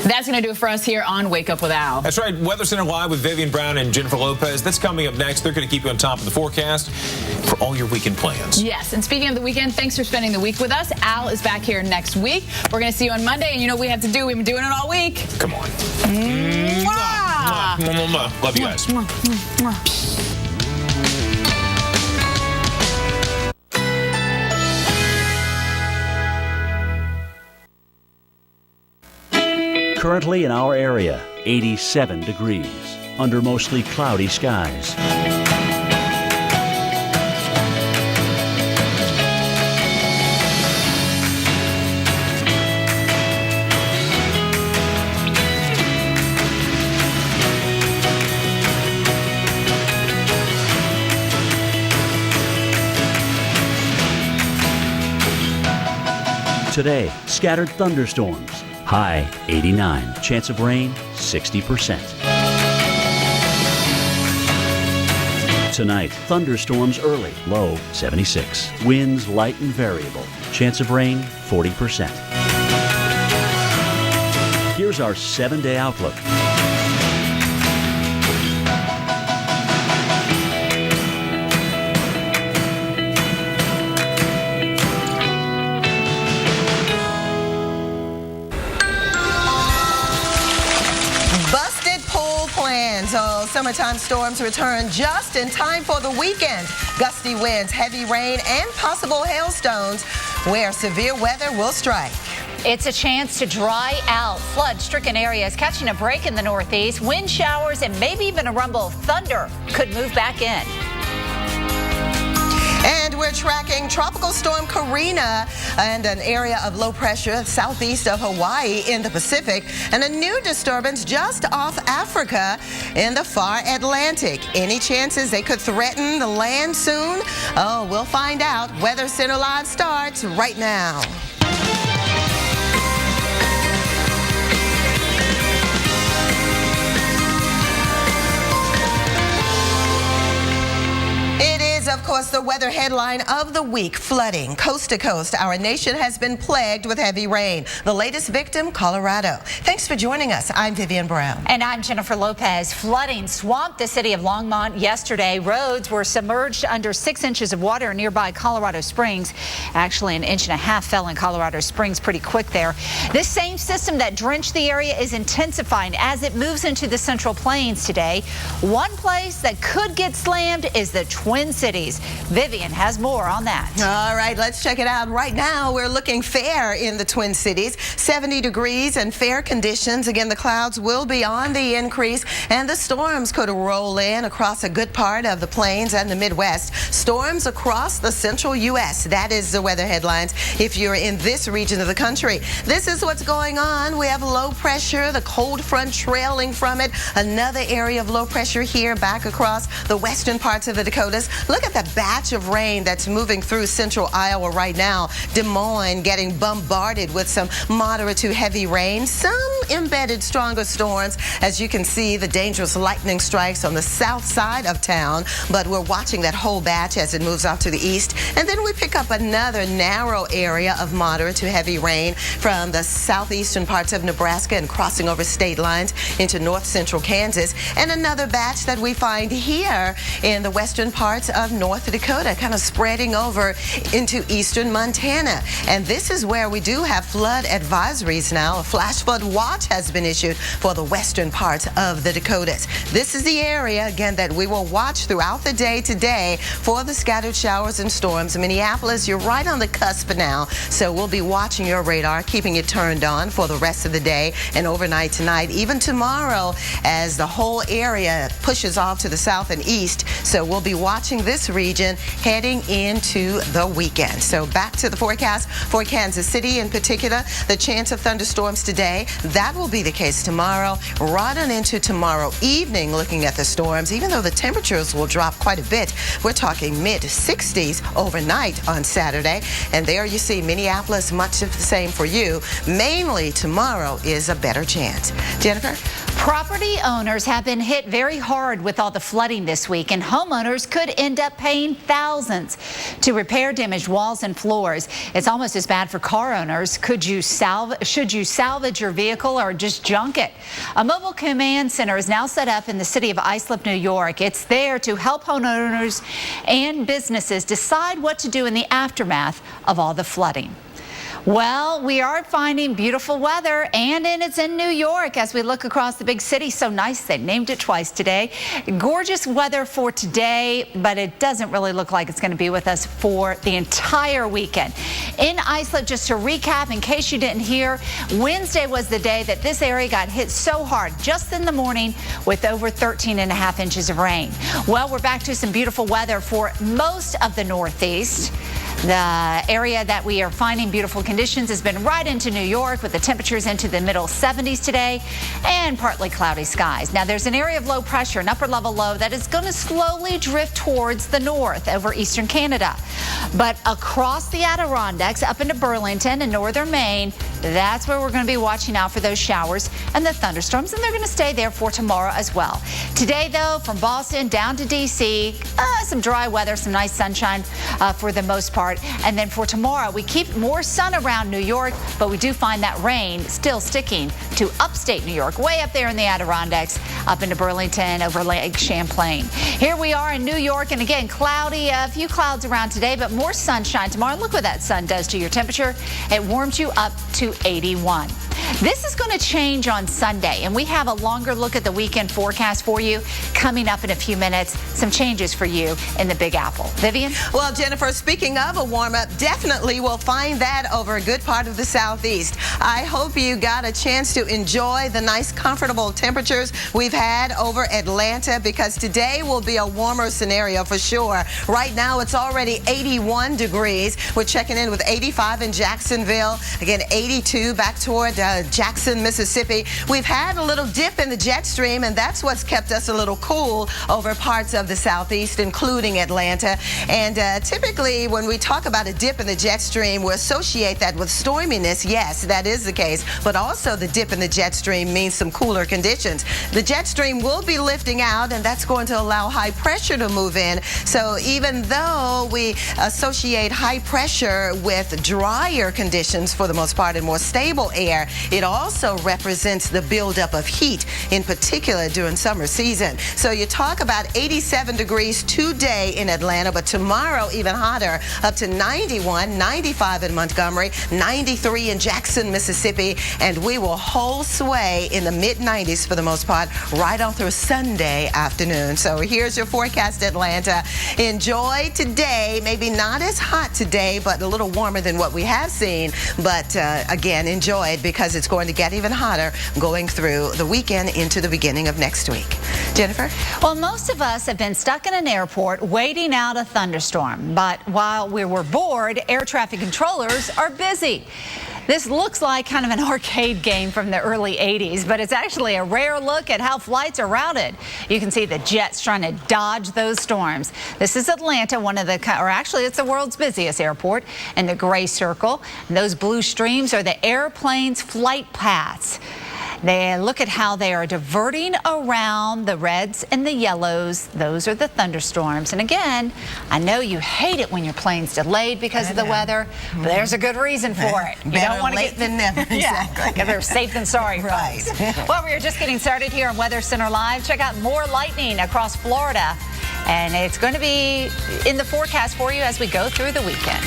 That's going to do it for us here on Wake Up with Al. That's right. Weather Center Live with Vivian Brown and Jennifer Lopez. That's coming up next. They're going to keep you on top of the forecast for all your weekend plans. Yes, and speaking of the weekend, thanks for spending the week with us. Al is back here next week. We're going to see you on Monday, and you know what we have to do. We've been doing it all week. Come on. Mwah. Love you guys. Currently in our area, 87 degrees, under mostly cloudy skies. Today, scattered thunderstorms. High 89, chance of rain 60%. Tonight, thunderstorms early, low 76. Winds light and variable, chance of rain 40%. Here's our 7-day outlook. So summertime storms return just in time for the weekend. Gusty winds, heavy rain, and possible hailstones where severe weather will strike. It's a chance to dry out. Flood-stricken areas catching a break in the northeast. Wind showers and maybe even a rumble of thunder could move back in. And we're tracking Tropical Storm Carina and an area of low pressure southeast of Hawaii in the Pacific, and a new disturbance just off Africa in the far Atlantic. Any chances they could threaten the land soon? Oh, we'll find out. Weather Center Live starts right now. Of course, the weather headline of the week, flooding coast to coast. Our nation has been plagued with heavy rain. The latest victim, Colorado. Thanks for joining us. I'm Vivian Brown. And I'm Jennifer Lopez. Flooding swamped the city of Longmont yesterday. Roads were submerged under 6 inches of water in nearby Colorado Springs. Actually, 1.5 inches fell in Colorado Springs pretty quick there. This same system that drenched the area is intensifying as it moves into the Central Plains today. One place that could get slammed is the Twin Cities. Vivian has more on that. All right, let's check it out. Right now, we're looking fair in the Twin Cities. 70 degrees and fair conditions. Again, the clouds will be on the increase, and the storms could roll in across a good part of the plains and the Midwest. Storms across the central U.S. That is the weather headlines if you're in this region of the country. This is what's going on. We have low pressure, the cold front trailing from it. Another area of low pressure here back across the western parts of the Dakotas. Look at the batch of rain that's moving through central Iowa right now. Des Moines getting bombarded with some moderate to heavy rain. Some embedded stronger storms. As you can see, the dangerous lightning strikes on the south side of town. But we're watching that whole batch as it moves off to the east. And then we pick up another narrow area of moderate to heavy rain from the southeastern parts of Nebraska and crossing over state lines into north central Kansas. And another batch that we find here in the western parts of North Dakota, kind of spreading over into eastern Montana. And this is where we do have flood advisories now. A flash flood watch watch has been issued for the western parts of the Dakotas. This is the area, again, that we will watch throughout the day today for the scattered showers and storms. Minneapolis, you're right on the cusp now, so we'll be watching your radar, keeping it turned on for the rest of the day and overnight tonight, even tomorrow, as the whole area pushes off to the south and east. So we'll be watching this region heading into the weekend. So back to the forecast for Kansas City in particular, the chance of thunderstorms today. That will be the case tomorrow, right on into tomorrow evening. Looking at the storms, even though the temperatures will drop quite a bit, we're talking mid-60s overnight on Saturday. And there you see Minneapolis, much of the same for you. Mainly tomorrow is a better chance. Jennifer? Property owners have been hit very hard with all the flooding this week, and homeowners could end up paying thousands to repair damaged walls and floors. It's almost as bad for car owners. Should you salvage your vehicle or just junk it? A mobile command center is now set up in the city of Islip, New York. It's there to help homeowners and businesses decide what to do in the aftermath of all the flooding. Well, we are finding beautiful weather, and it's in New York as we look across the big city. So nice, they named it twice today. Gorgeous weather for today, but it doesn't really look like it's going to be with us for the entire weekend. In Islip, just to recap, in case you didn't hear, Wednesday was the day that this area got hit so hard, just in the morning, with over 13.5 inches of rain. Well, we're back to some beautiful weather for most of the Northeast. The area that we are finding beautiful conditions has been right into New York, with the temperatures into the middle 70s today and partly cloudy skies. Now, there's an area of low pressure, an upper level low, that is going to slowly drift towards the north over eastern Canada. But across the Adirondacks, up into Burlington and northern Maine, that's where we're going to be watching out for those showers and the thunderstorms, and they're going to stay there for tomorrow as well. Today, though, from Boston down to D.C., some dry weather, some nice sunshine for the most part. And then for tomorrow, we keep more sun around New York, but we do find that rain still sticking to upstate New York, way up there in the Adirondacks, up into Burlington, over Lake Champlain. Here we are in New York, and again, cloudy, a few clouds around today, but more sunshine tomorrow. Look what that sun does to your temperature. It warms you up to 81. This is going to change on Sunday, and we have a longer look at the weekend forecast for you coming up in a few minutes. Some changes for you in the Big Apple. Vivian? Well, Jennifer, speaking of a warm-up, definitely we'll find that over a good part of the southeast. I hope you got a chance to enjoy the nice, comfortable temperatures we've had over Atlanta, because today will be a warmer scenario for sure. Right now, it's already 81 degrees. We're checking in with 85 in Jacksonville. Again, 82 back toward Jackson, Mississippi. We've had a little dip in the jet stream, and that's what's kept us a little cool over parts of the southeast, including Atlanta. And typically, when we talk about a dip in the jet stream, we associate that with storminess. Yes, that is the case, but also the dip in the jet stream means some cooler conditions. The jet stream will be lifting out, and that's going to allow high pressure to move in. So even though we associate high pressure with drier conditions for the most part and more stable air, it also represents the buildup of heat, in particular during summer season. So you talk about 87 degrees today in Atlanta, but tomorrow even hotter, up to 91, 95 in Montgomery, 93 in Jackson, Mississippi, and we will hold sway in the mid-90s for the most part right on through Sunday afternoon. So here's your forecast, Atlanta. Enjoy today. Maybe not as hot today, but a little warmer than what we have seen. But again, enjoy it, because it's going to get even hotter going through the weekend into the beginning of next week. Jennifer? Well, most of us have been stuck in an airport waiting out a thunderstorm. But while we were bored, air traffic controllers are busy. This looks like kind of an arcade game from the early 80s, but it's actually a rare look at how flights are routed. You can see the jets trying to dodge those storms. This is Atlanta, it's the world's busiest airport, in the gray circle. And those blue streams are the airplane's flight paths. They look at how they are diverting around the reds and the yellows. Those are the thunderstorms. And again, I know you hate it when your plane's delayed because of the weather, but there's a good reason for it. You don't want to get than never. Exactly. Better safe than sorry, right. Folks. Well, we are just getting started here on Weather Center Live. Check out more lightning across Florida, and it's going to be in the forecast for you as we go through the weekend.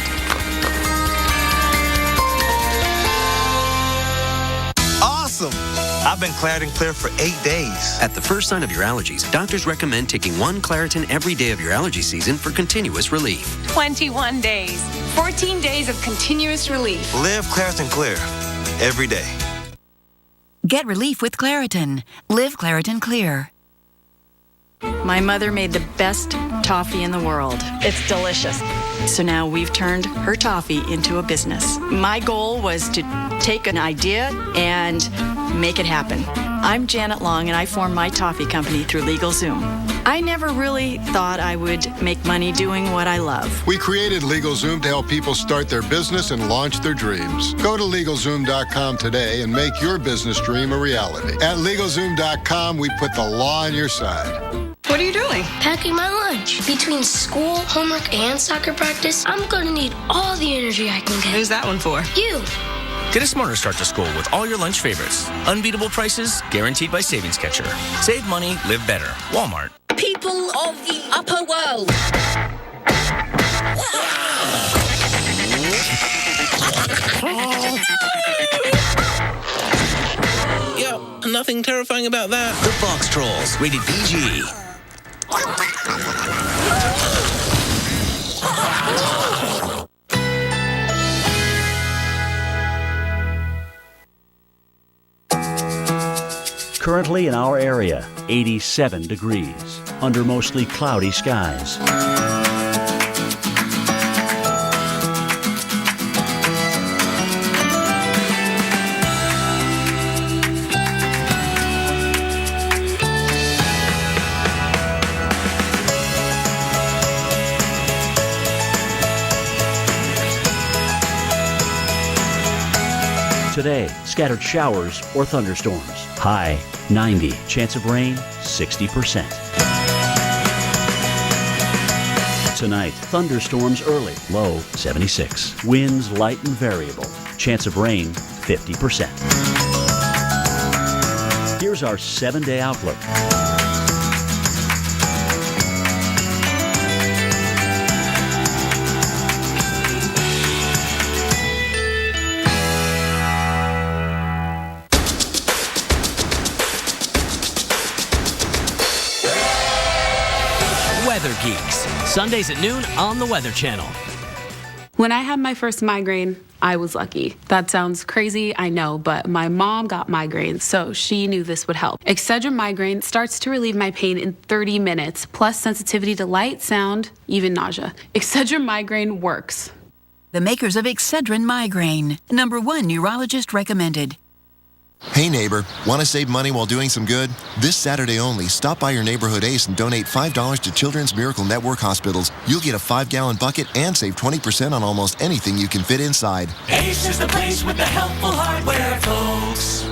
Awesome. I've been Claritin Clear for 8 days. At the first sign of your allergies, doctors recommend taking one Claritin every day of your allergy season for continuous relief. 21 days. 14 days of continuous relief. Live Claritin Clear every day. Get relief with Claritin. Live Claritin Clear. My mother made the best toffee in the world. It's delicious. So now we've turned her toffee into a business. My goal was to take an idea and make it happen. I'm Janet Long, and I formed my toffee company through LegalZoom. I never really thought I would make money doing what I love. We created LegalZoom to help people start their business and launch their dreams. Go to LegalZoom.com today and make your business dream a reality. At LegalZoom.com, we put the law on your side. What are you doing? Packing my lunch. Between school, homework, and soccer practice, I'm going to need all the energy I can get. Who's that one for? You. Get a smarter start to school with all your lunch favorites. Unbeatable prices, guaranteed by Savings Catcher. Save money, live better. Walmart. People of the upper world. Yeah, nothing terrifying about that. The Box Trolls, rated PG. Currently in our area, 87 degrees, under mostly cloudy skies. Today, scattered showers or thunderstorms. High 90. Chance of rain 60%. Tonight, thunderstorms early. Low 76. Winds light and variable. Chance of rain 50%. Here's our 7-day outlook. Weather Geeks, Sundays at noon on the Weather Channel. When I had my first migraine, I was lucky. That sounds crazy, I know, but my mom got migraines, so she knew this would help. Excedrin Migraine starts to relieve my pain in 30 minutes, plus sensitivity to light, sound, even nausea. Excedrin Migraine works. The makers of Excedrin Migraine, #1 neurologist recommended. Hey neighbor, want to save money while doing some good? This Saturday only, stop by your neighborhood Ace and donate $5 to Children's Miracle Network hospitals. You'll get a 5-gallon bucket and save 20% on almost anything you can fit inside. Ace is the place with the helpful hardware, folks.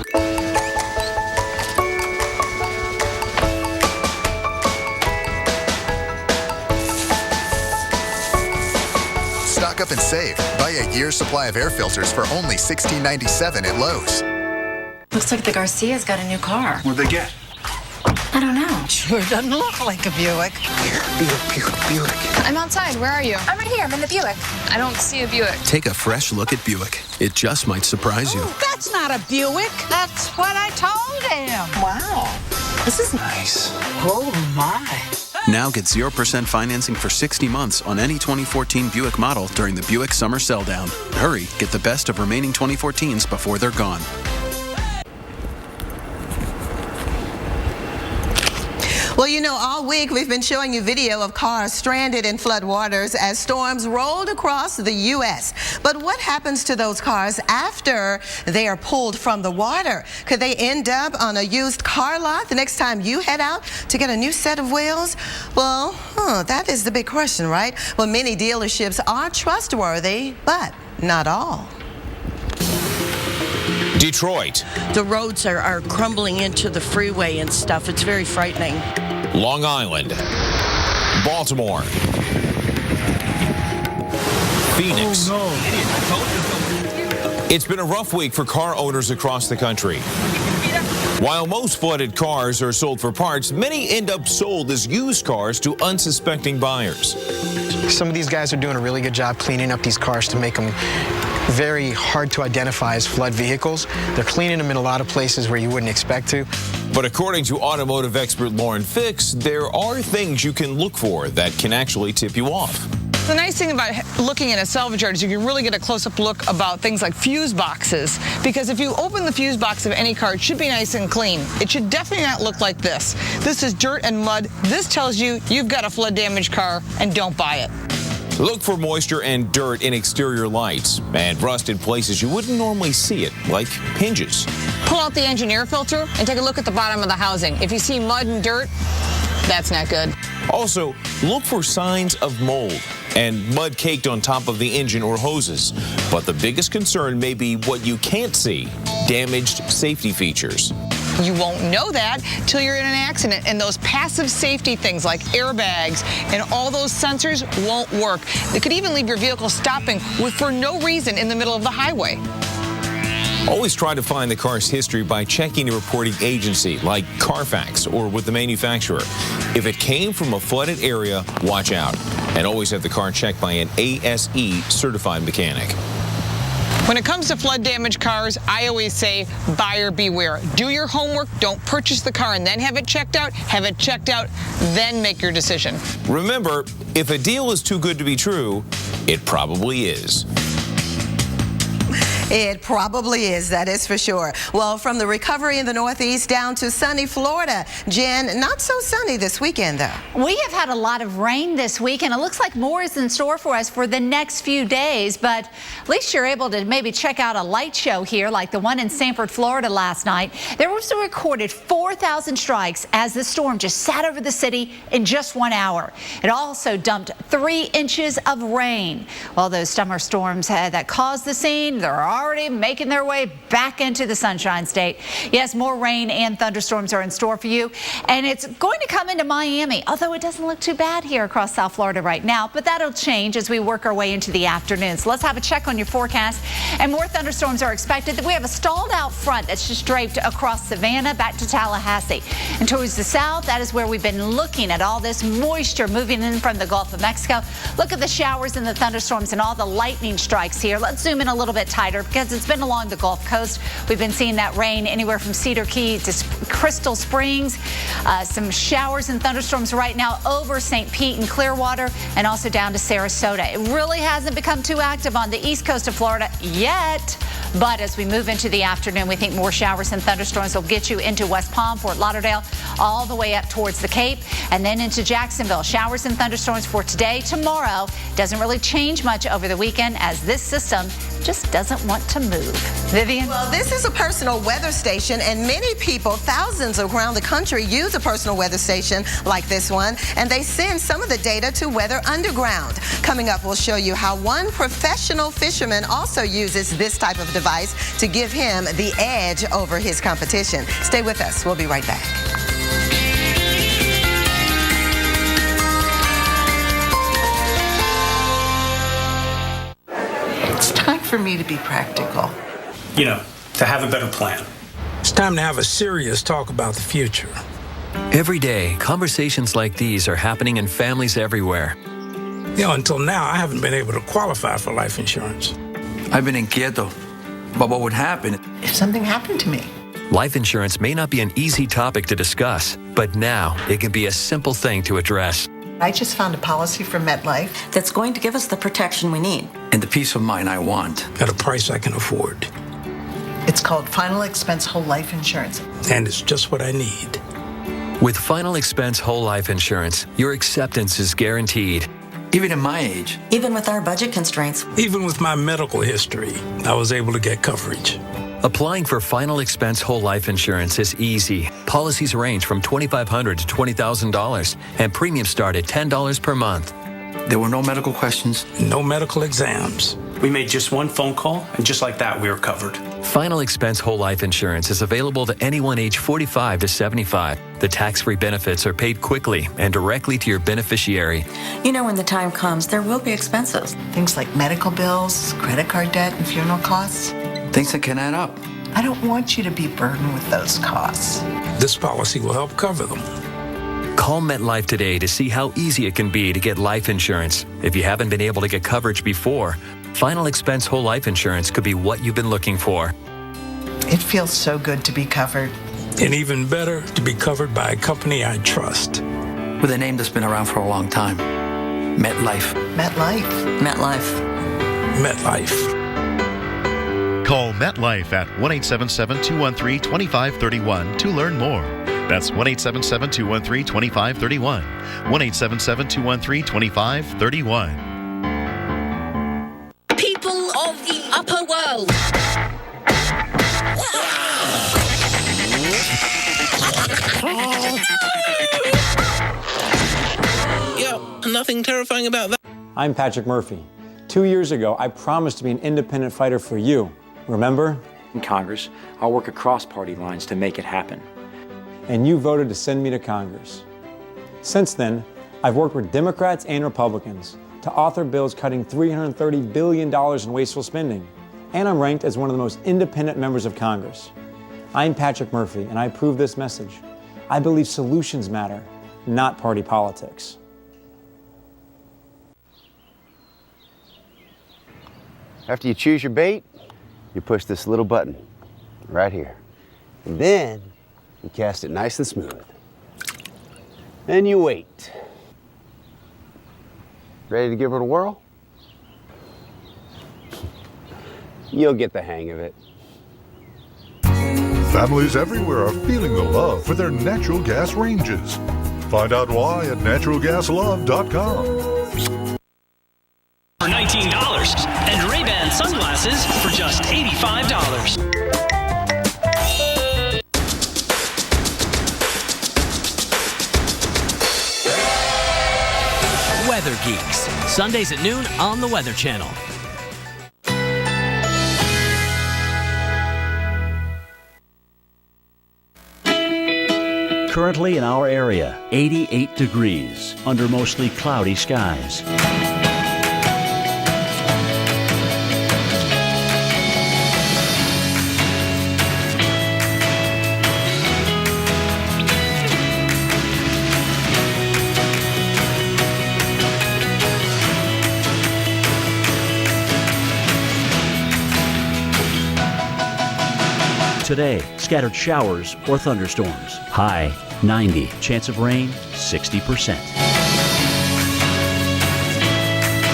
Stock up and save. Buy a year's supply of air filters for only $16.97 at Lowe's. Looks like the Garcias got a new car. What'd they get? I don't know. Sure doesn't look like a Buick. Buick. I'm outside. Where are you? I'm right here. I'm in the Buick. I don't see a Buick. Take a fresh look at Buick. It just might surprise you. That's not a Buick. That's what I told him. Wow. This is nice. Oh, my. Now get 0% financing for 60 months on any 2014 Buick model during the Buick Summer Sell Down. Hurry, get the best of remaining 2014s before they're gone. Well, you know, all week we've been showing you video of cars stranded in floodwaters as storms rolled across the U.S. But what happens to those cars after they are pulled from the water? Could they end up on a used car lot the next time you head out to get a new set of wheels? Well, that is the big question, right? Well, many dealerships are trustworthy, but not all. Detroit. The roads are crumbling into the freeway and stuff. It's very frightening. Long Island. Baltimore. Phoenix. Oh, no. It's been a rough week for car owners across the country. While most flooded cars are sold for parts, many end up sold as used cars to unsuspecting buyers. Some of these guys are doing a really good job cleaning up these cars to make them very hard to identify as flood vehicles. They're cleaning them in a lot of places where you wouldn't expect to. But according to automotive expert Lauren Fix, there are things you can look for that can actually tip you off. The nice thing about looking at a salvage yard is you can really get a close-up look about things like fuse boxes, because if you open the fuse box of any car, it should be nice and clean. It should definitely not look like this. This is dirt and mud. This tells you you've got a flood-damaged car, and don't buy it. Look for moisture and dirt in exterior lights and rust in places you wouldn't normally see it, like hinges. Pull out the engine air filter and take a look at the bottom of the housing. If you see mud and dirt, that's not good. Also, look for signs of mold and mud caked on top of the engine or hoses. But the biggest concern may be what you can't see, damaged safety features. You won't know that till you're in an accident, and those passive safety things like airbags and all those sensors won't work. They could even leave your vehicle stopping for no reason in the middle of the highway. Always try to find the car's history by checking a reporting agency like Carfax or with the manufacturer. If it came from a flooded area, watch out. And always have the car checked by an ASE certified mechanic. When it comes to flood damaged cars, I always say buyer beware. Do your homework, don't purchase the car and then have it checked out. Have it checked out, then make your decision. Remember, if a deal is too good to be true, it probably is. It probably is, that is for sure. Well, from the recovery in the Northeast down to sunny Florida. Jen, not so sunny this weekend, though. We have had a lot of rain this week, and it looks like more is in store for us for the next few days, but at least you're able to maybe check out a light show here like the one in Sanford, Florida last night. There was a recorded 4,000 strikes as the storm just sat over the city in just 1 hour. It also dumped 3 inches of rain. Well, those summer storms that caused the scene, they're already making their way back into the Sunshine State. Yes, more rain and thunderstorms are in store for you, and it's going to come into Miami, although it doesn't look too bad here across South Florida right now, but that'll change as we work our way into the afternoon. So let's have a check on your forecast, and more thunderstorms are expected. We have a stalled out front that's just draped across Savannah back to Tallahassee, and towards the south, that is where we've been looking at all this moisture moving in from the Gulf of Mexico. Look at the showers and the thunderstorms and all the lightning strikes here. Let's zoom in a little bit tighter because it's been along the Gulf Coast. We've been seeing that rain anywhere from Cedar Key to Crystal Springs. Some showers and thunderstorms right now over St. Pete and Clearwater, and also down to Sarasota. It really hasn't become too active on the east coast of Florida yet, but as we move into the afternoon, we think more showers and thunderstorms will get you into West Palm, Fort Lauderdale, all the way up towards the Cape, and then into Jacksonville. Showers and thunderstorms for today. Tomorrow doesn't really change much over the weekend as this system just doesn't want to move. Vivian? Well, this is a personal weather station, and many people, thousands around the country, use a personal weather station like this one, and they send some of the data to Weather Underground. Coming up, we'll show you how one professional fisherman also uses this type of device to give him the edge over his competition. Stay with us. We'll be right back. It's time for me to be practical. You know, to have a better plan. It's time to have a serious talk about the future. Every day, conversations like these are happening in families everywhere. You know, until now, I haven't been able to qualify for life insurance. I've been inquieto about what would happen if something happened to me. Life insurance may not be an easy topic to discuss, but now it can be a simple thing to address. I just found a policy from MetLife that's going to give us the protection we need. And the peace of mind I want. At a price I can afford. It's called Final Expense Whole Life Insurance. And it's just what I need. With Final Expense Whole Life Insurance, your acceptance is guaranteed. Even at my age. Even with our budget constraints. Even with my medical history, I was able to get coverage. Applying for Final Expense Whole Life Insurance is easy. Policies range from $2,500 to $20,000, and premiums start at $10 per month. There were no medical questions. No medical exams. We made just one phone call, and just like that, we were covered. Final Expense Whole Life Insurance is available to anyone age 45 to 75. The tax-free benefits are paid quickly and directly to your beneficiary. You know, when the time comes, there will be expenses. Things like medical bills, credit card debt, and funeral costs. Things that can add up. I don't want you to be burdened with those costs. This policy will help cover them. Call MetLife today to see how easy it can be to get life insurance. If you haven't been able to get coverage before, Final expense whole life insurance could be what you've been looking for. It feels so good to be covered. And even better, to be covered by a company I trust. With a name that's been around for a long time. MetLife. MetLife. MetLife. MetLife. Call MetLife at 1-877-213-2531 to learn more. That's 1-877-213-2531. 1-877-213-2531. People of the upper world. Yeah, nothing terrifying about that. I'm Patrick Murphy. 2 years ago, I promised to be an independent fighter for you. Remember? In Congress, I'll work across party lines to make it happen. And you voted to send me to Congress. Since then, I've worked with Democrats and Republicans to author bills cutting $330 billion in wasteful spending. And I'm ranked as one of the most independent members of Congress. I'm Patrick Murphy, and I approve this message. I believe solutions matter, not party politics. After you choose your bait, you push this little button right here. And then you cast it nice and smooth. Then you wait. Ready to give it a whirl? You'll get the hang of it. Families everywhere are feeling the love for their natural gas ranges. Find out why at naturalgaslove.com. For $19 and Ray-Ban sunglasses for just $85. Weather Geeks, Sundays at noon on the Weather Channel. Currently in our area, 88 degrees under mostly cloudy skies. Today, scattered showers or thunderstorms. High 90. Chance of rain 60%.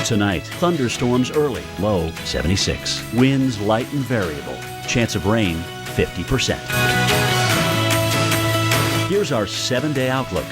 Tonight, thunderstorms early. Low 76. Winds light and variable. Chance of rain 50%. Here's our 7-day outlook.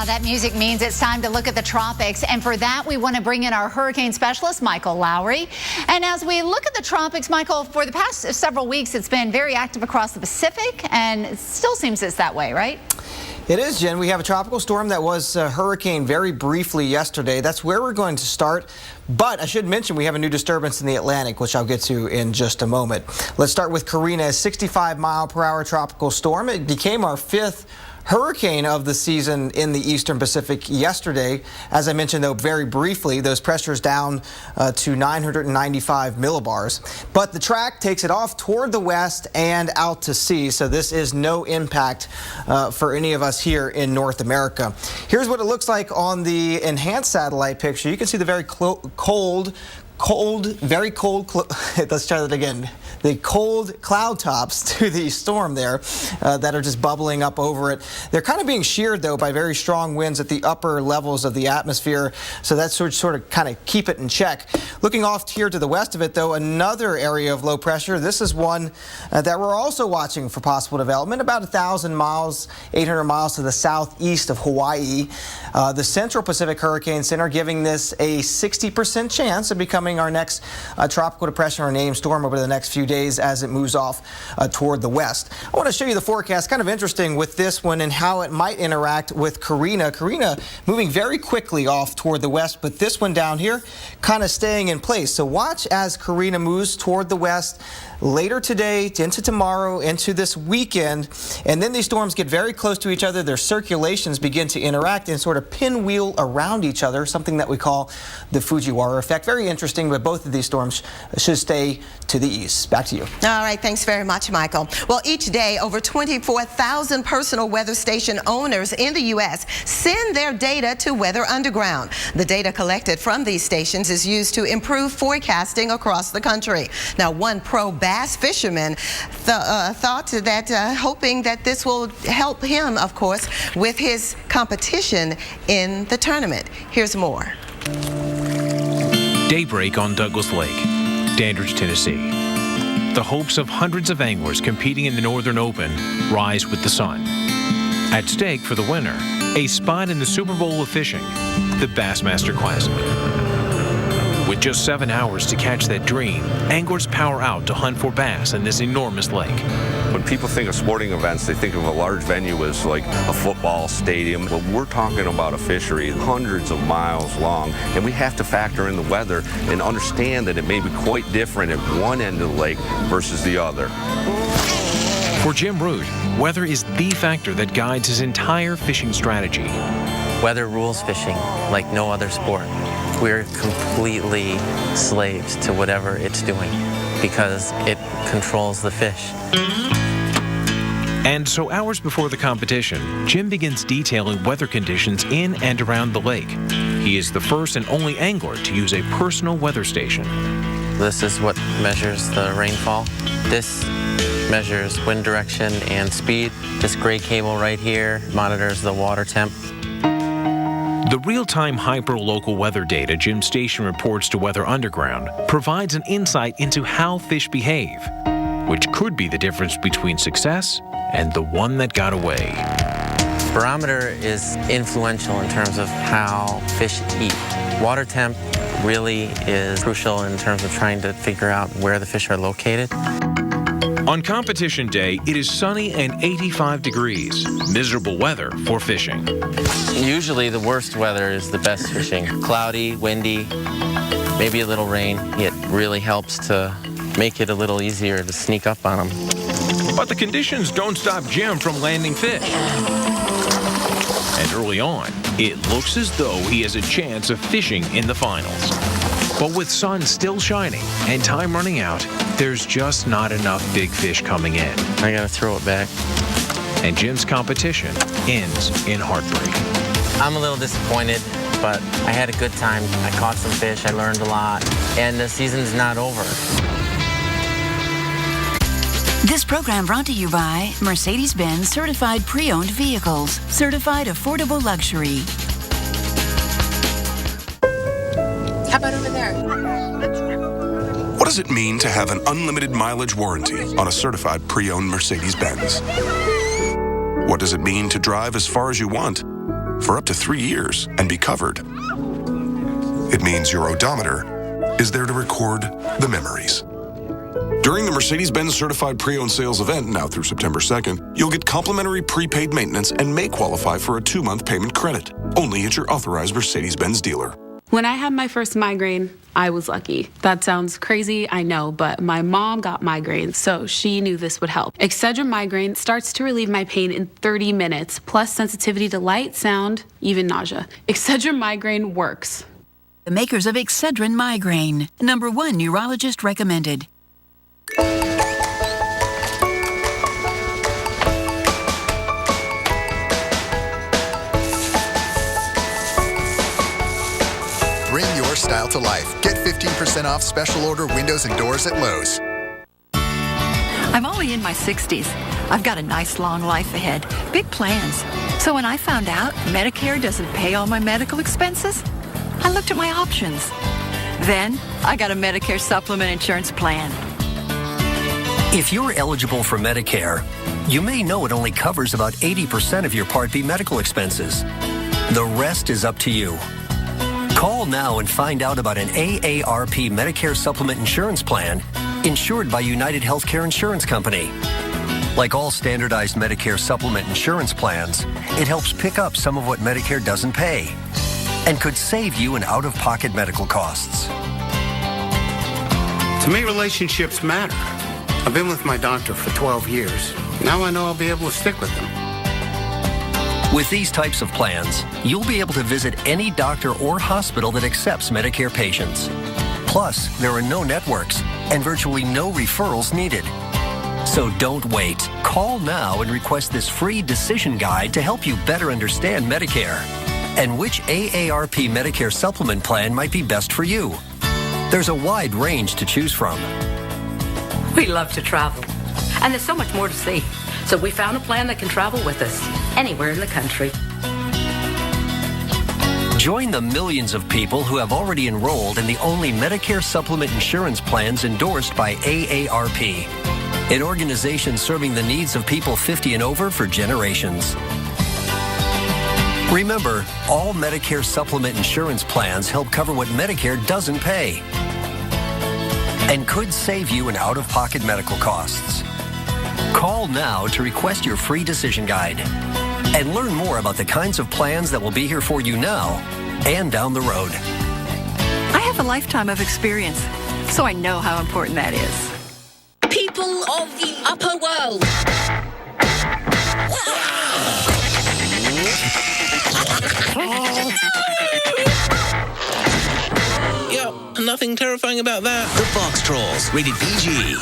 That music means it's time to look at the tropics. And for that, we want to bring in our hurricane specialist, Michael Lowry. And as we look at the tropics, Michael, for the past several weeks, it's been very active across the Pacific, and it still seems it's that way, right? It is, Jen. We have a tropical storm that was a hurricane very briefly yesterday. That's where we're going to start. But I should mention we have a new disturbance in the Atlantic, which I'll get to in just a moment. Let's start with Karina, a 65-mile-per-hour tropical storm. It became our 5th hurricane of the season in the Eastern Pacific yesterday. As I mentioned, though, very briefly, those pressures down to 995 millibars. But the track takes it off toward the west and out to sea, so this is no impact for any of us here in North America. Here's what it looks like on the enhanced satellite picture. You can see the very very cold, let's try that again. The cold cloud tops to the storm there that are just bubbling up over it. They're kind of being sheared, though, by very strong winds at the upper levels of the atmosphere, so that's sort of kind of keep it in check. Looking off here to the west of it, though, another area of low pressure. This is one that we're also watching for possible development, about 1,000 miles, 800 miles to the southeast of Hawaii. The Central Pacific Hurricane Center giving this a 60% chance of becoming our next tropical depression or named storm over the next few days as it moves off toward the west. I want to show you the forecast. Kind of interesting with this one and how it might interact with Karina. Karina moving very quickly off toward the west, but this one down here kind of staying in place. So watch as Karina moves toward the west. later today into tomorrow into this weekend, and then these storms get very close to each other. Their circulations begin to interact and sort of pinwheel around each other, something that we call the Fujiwara effect. Very interesting, but both of these storms should stay to the east. Back to you. All right, thanks very much, Michael. Well, each day, over 24,000 personal weather station owners in the U.S. send their data to Weather Underground. The data collected from these stations is used to improve forecasting across the country. Now, one pro bass fisherman thought that hoping that this will help him, of course, with his competition in the tournament. Here's more. Daybreak on Douglas Lake, Dandridge, Tennessee. The hopes of hundreds of anglers competing in the Northern Open rise with the sun. At stake for the winner, a spot in the Super Bowl of fishing, the Bassmaster Classic. With just 7 hours to catch that dream, anglers power out to hunt for bass in this enormous lake. When people think of sporting events, they think of a large venue as like a football stadium. But we're talking about a fishery hundreds of miles long, and we have to factor in the weather and understand that it may be quite different at one end of the lake versus the other. For Jim Root, weather is the factor that guides his entire fishing strategy. Weather rules fishing like no other sport. We're completely slaves to whatever it's doing because it controls the fish. And so hours before the competition, Jim begins detailing weather conditions in and around the lake. He is the first and only angler to use a personal weather station. This is what measures the rainfall. This measures wind direction and speed. This gray cable right here monitors the water temp. The real-time hyper-local weather data Jim's station reports to Weather Underground provides an insight into how fish behave, which could be the difference between success and the one that got away. Barometer is influential in terms of how fish eat. Water temp really is crucial in terms of trying to figure out where the fish are located. On competition day, it is sunny and 85 degrees. Miserable weather for fishing. Usually the worst weather is the best fishing. Cloudy, windy, maybe a little rain. It really helps to make it a little easier to sneak up on them. But the conditions don't stop Jim from landing fish. And early on, it looks as though he has a chance of fishing in the finals. But with sun still shining and time running out, there's just not enough big fish coming in. I gotta throw it back. And Jim's competition ends in heartbreak. I'm a little disappointed, but I had a good time. I caught some fish, I learned a lot, and the season's not over. This program brought to you by Mercedes-Benz Certified Pre-Owned Vehicles. Certified Affordable Luxury. How about over there? What does it mean to have an unlimited mileage warranty on a certified pre-owned Mercedes-Benz? What does it mean to drive as far as you want for up to 3 years and be covered? It means your odometer is there to record the memories. During the Mercedes-Benz Certified Pre-Owned Sales event, now through September 2nd, you'll get complimentary prepaid maintenance and may qualify for a 2-month payment credit, only at your authorized Mercedes-Benz dealer. When I had my first migraine, I was lucky. That sounds crazy, I know, but my mom got migraines, so she knew this would help. Excedrin Migraine starts to relieve my pain in 30 minutes, plus sensitivity to light, sound, even nausea. Excedrin Migraine works. The makers of Excedrin Migraine. #1 neurologist recommended. Bring your style to life. Get 15% off special order windows and doors at Lowe's. I'm only in my 60s. I've got a nice long life ahead. Big plans. So when I found out Medicare doesn't pay all my medical expenses, I looked at my options. Then I got a Medicare supplement insurance plan. If you're eligible for Medicare, you may know it only covers about 80% of your Part B medical expenses. The rest is up to you. Call now and find out about an AARP Medicare Supplement Insurance Plan insured by United Healthcare Insurance Company. Like all standardized Medicare Supplement Insurance plans, it helps pick up some of what Medicare doesn't pay and could save you in out-of-pocket medical costs. To me, relationships matter. I've been with my doctor for 12 years. Now I know I'll be able to stick with them. With these types of plans, you'll be able to visit any doctor or hospital that accepts Medicare patients. Plus, there are no networks and virtually no referrals needed. So don't wait. Call now and request this free decision guide to help you better understand Medicare and which AARP Medicare supplement plan might be best for you. There's a wide range to choose from. We love to travel, and there's so much more to see. So we found a plan that can travel with us anywhere in the country. Join the millions of people who have already enrolled in the only Medicare supplement insurance plans endorsed by AARP, an organization serving the needs of people 50 and over for generations. Remember, all Medicare supplement insurance plans help cover what Medicare doesn't pay and could save you in out-of-pocket medical costs. Call now to request your free decision guide and learn more about the kinds of plans that will be here for you now and down the road. I have a lifetime of experience, so I know how important that is. People of the upper world. Yeah, nothing terrifying about that. The Box Trolls, rated PG.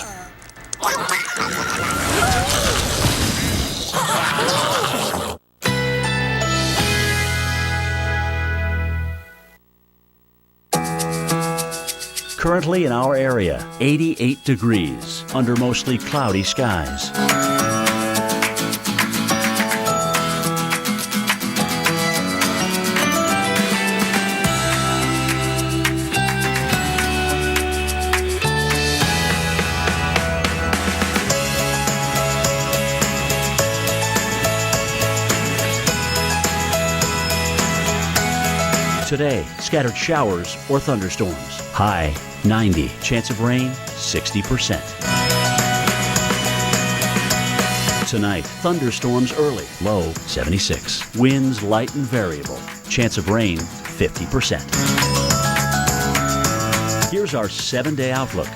Currently in our area, 88 degrees under mostly cloudy skies. Today, scattered showers or thunderstorms. High 90. Chance of rain 60%. Tonight, thunderstorms early. Low 76. Winds light and variable. Chance of rain 50%. Here's our 7-day outlook.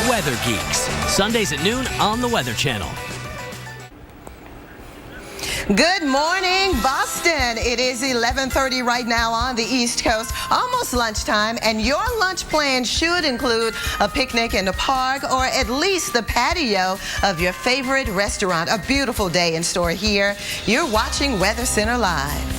Weather Geeks, Sundays at noon on the Weather Channel. Good morning, Boston. It is 11:30 right now on the East Coast, almost lunchtime, and your lunch plan should include a picnic in the park or at least the patio of your favorite restaurant. A beautiful day in store here. You're watching Weather Center Live.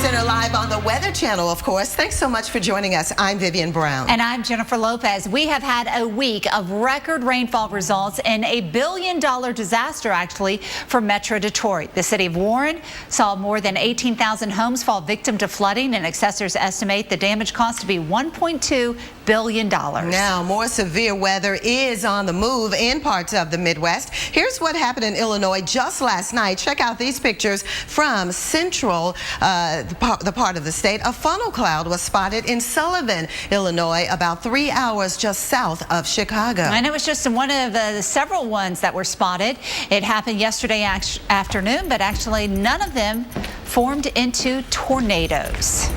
Center Live on the Weather Channel, of course. Thanks so much for joining us. I'm Vivian Brown. And I'm Jennifer Lopez. We have had a week of record rainfall results in a $1 billion disaster, actually, for Metro Detroit. The city of Warren saw more than 18,000 homes fall victim to flooding, and assessors estimate the damage cost to be $1.2 billion. Now, more severe weather is on the move in parts of the Midwest. Here's what happened in Illinois just last night. Check out these pictures from central, the part of the state. A funnel cloud was spotted in Sullivan, Illinois, about 3 hours just south of Chicago. And it was just one of the several ones that were spotted. It happened yesterday afternoon, but actually none of them formed into tornadoes.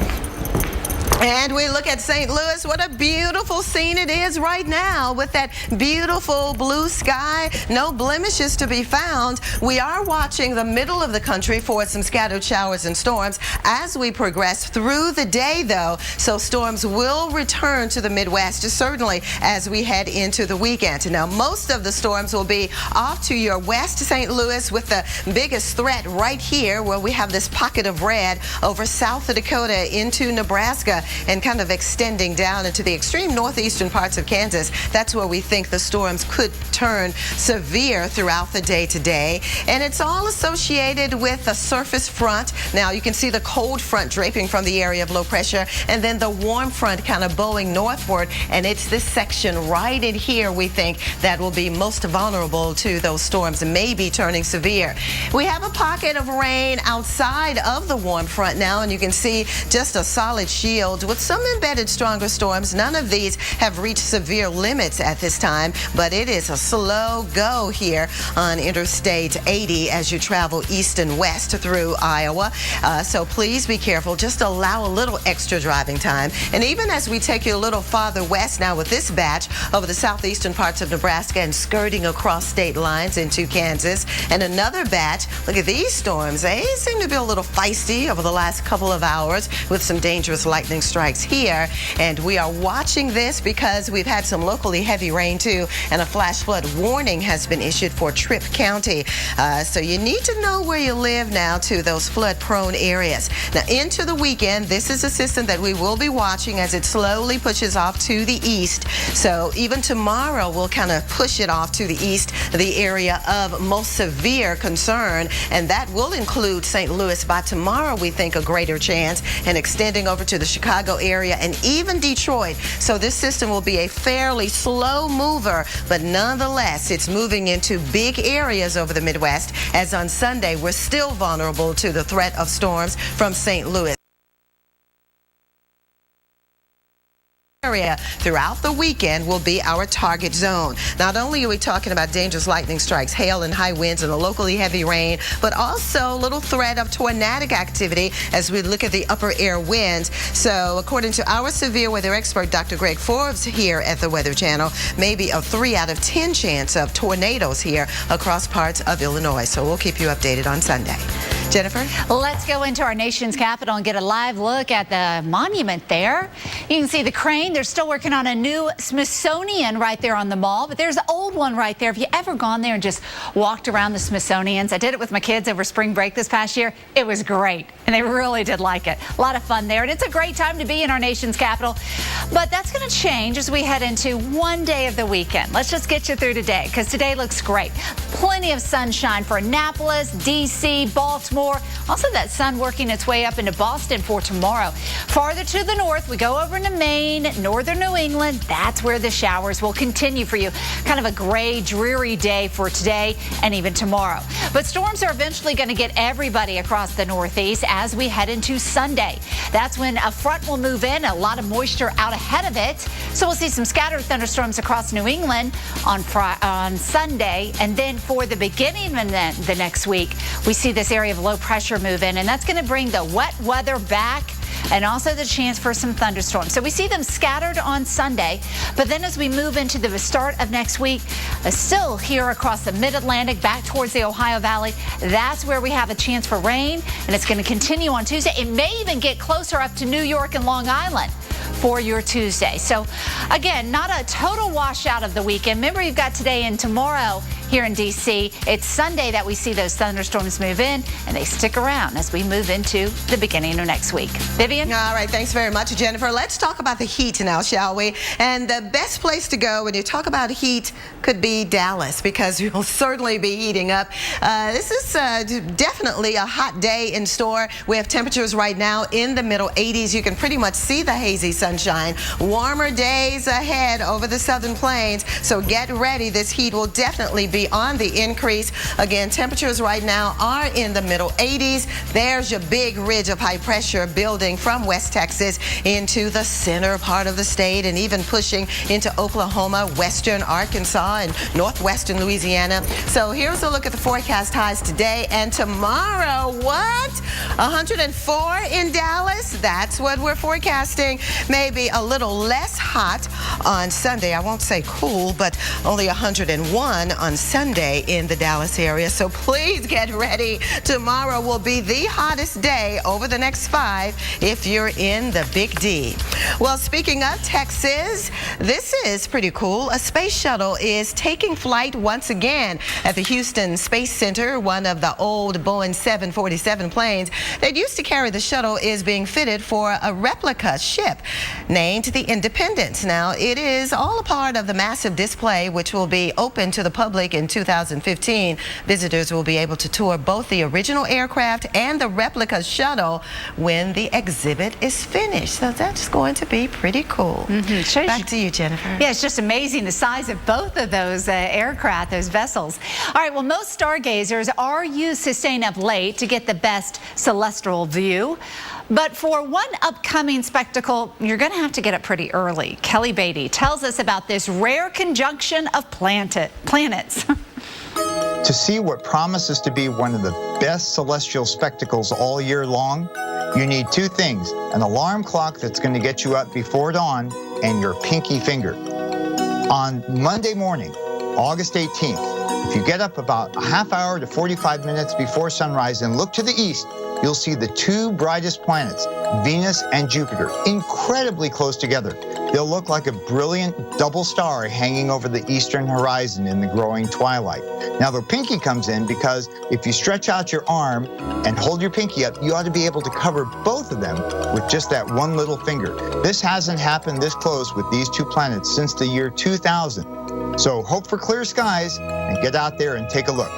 And we look at St. Louis. What a beautiful scene it is right now with that beautiful blue sky. No blemishes to be found. We are watching the middle of the country for some scattered showers and storms as we progress through the day, though. So storms will return to the Midwest, certainly as we head into the weekend. Now, most of the storms will be off to your west, St. Louis, with the biggest threat right here where we have this pocket of red over South Dakota into Nebraska. Nebraska and kind of extending down into the extreme northeastern parts of Kansas. That's where we think the storms could turn severe throughout the day today. And it's all associated with a surface front. Now you can see the cold front draping from the area of low pressure, and then the warm front kind of bowing northward. And it's this section right in here we think that will be most vulnerable to those storms and maybe turning severe. We have a pocket of rain outside of the warm front now, and you can see just a solid shield with some embedded stronger storms. None of these have reached severe limits at this time, but it is a slow go here on Interstate 80 as you travel east and west through Iowa. So please be careful. Just allow a little extra driving time. And even as we take you a little farther west now with this batch over the southeastern parts of Nebraska and skirting across state lines into Kansas, and another batch, look at these storms. They seem to be a little feisty over the last couple of hours with some dangerous lightning strikes here. And we are watching this because we've had some locally heavy rain too, and a flash flood warning has been issued for Tripp County. So you need to know where you live now to those flood prone areas. Now into the weekend, this is a system that we will be watching as it slowly pushes off to the east. So even tomorrow we'll kind of push it off to the east, the area of most severe concern, and that will include St. Louis. By tomorrow we think a greater chance, and extending over to the Chicago area and even Detroit. So this system will be a fairly slow mover, but nonetheless it's moving into big areas over the Midwest, as on Sunday we're still vulnerable to the threat of storms from St. Louis. Area throughout the weekend will be our target zone. Not only are we talking about dangerous lightning strikes, hail and high winds and a locally heavy rain, but also a little threat of tornadic activity as we look at the upper air winds. So according to our severe weather expert, Dr. Greg Forbes here at the Weather Channel, maybe a 3 out of 10 chance of tornadoes here across parts of Illinois. So we'll keep you updated on Sunday. Jennifer? Let's go into our nation's capital and get a live look at the monument there. You can see the crane. They're still working on a new Smithsonian right there on the mall, but there's an old one right there. Have you ever gone there and just walked around the Smithsonian's? I did it with my kids over spring break this past year. It was great, and they really did like it. A lot of fun there, and it's a great time to be in our nation's capital. But that's going to change as we head into one day of the weekend. Let's just get you through today, because today looks great. Plenty of sunshine for Annapolis, D.C., Baltimore. Also that sun working its way up into Boston for tomorrow. Farther to the north, we go over into Maine, northern New England. That's where the showers will continue for you. Kind of a gray, dreary day for today and even tomorrow. But storms are eventually going to get everybody across the Northeast as we head into Sunday. That's when a front will move in, a lot of moisture out ahead of it. So we'll see some scattered thunderstorms across New England on Sunday. And then for the beginning of the next week, we see this area of low pressure move in, and that's going to bring the wet weather back and also the chance for some thunderstorms. So we see them scattered on Sunday, but then as we move into the start of next week, still here across the mid-Atlantic, back towards the Ohio Valley, that's where we have a chance for rain, and it's going to continue on Tuesday. It may even get closer up to New York and Long Island for your Tuesday. So again, not a total washout of the weekend. Remember, you've got today and tomorrow here in D.C. It's Sunday that we see those thunderstorms move in, and they stick around as we move into the beginning of next week. Vivian? All right, thanks very much, Jennifer. Let's talk about the heat now, shall we? And the best place to go when you talk about heat could be Dallas, because you'll certainly be heating up. This is definitely a hot day in store. We have temperatures right now in the middle 80s. You can pretty much see the hazy sunshine. Warmer days ahead over the southern plains, so get ready. This heat will definitely be on the increase. Again, temperatures right now are in the middle 80s. There's your big ridge of high pressure building from West Texas into the center part of the state and even pushing into Oklahoma, western Arkansas, and northwestern Louisiana. So here's a look at the forecast highs today and tomorrow. What? 104 in Dallas? That's what we're forecasting. Maybe a little less hot on Sunday. I won't say cool, but only 101 on Sunday in the Dallas area. So please get ready. Tomorrow will be the hottest day over the next 5 if you're in the Big D. Well, speaking of Texas, this is pretty cool. A space shuttle is taking flight once again at the Houston Space Center. One of the old Boeing 747 planes that used to carry the shuttle is being fitted for a replica ship named the Independence. Now, it is all a part of the massive display, which will be open to the public in 2015. Visitors will be able to tour both the original aircraft and the replica shuttle when the exhibit is finished. So that's going to be pretty cool. Back to you, Jennifer. Yeah, it's just amazing the size of both of those aircraft, those vessels. All right, well, most stargazers are used to staying up late to get the best celestial view. But for one upcoming spectacle, you're going to have to get up pretty early. Kelly Beatty tells us about this rare conjunction of planets. To see what promises to be one of the best celestial spectacles all year long, you need 2 things: an alarm clock that's going to get you up before dawn and your pinky finger. On Monday morning, August 18th, if you get up about a half hour to 45 minutes before sunrise and look to the east, you'll see the 2 brightest planets, Venus and Jupiter, incredibly close together. They'll look like a brilliant double star hanging over the eastern horizon in the growing twilight. Now, the pinky comes in because if you stretch out your arm and hold your pinky up, you ought to be able to cover both of them with just that one little finger. This hasn't happened this close with these 2 planets since the year 2000. So hope for clear skies and get out there and take a look.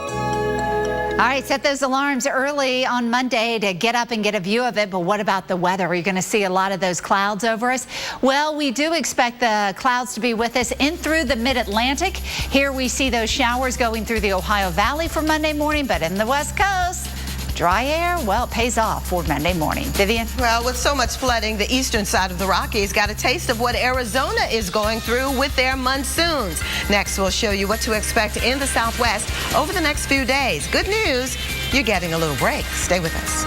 All right, set those alarms early on Monday to get up and get a view of it. But what about the weather? Are you going to see a lot of those clouds over us? Well, we do expect the clouds to be with us in through the mid-Atlantic. Here we see those showers going through the Ohio Valley for Monday morning, but in the West Coast, dry air, well, it pays off for Monday morning. Vivian? Well, with so much flooding, the eastern side of the Rockies got a taste of what Arizona is going through with their monsoons. Next, we'll show you what to expect in the Southwest over the next few days. Good news, you're getting a little break. Stay with us.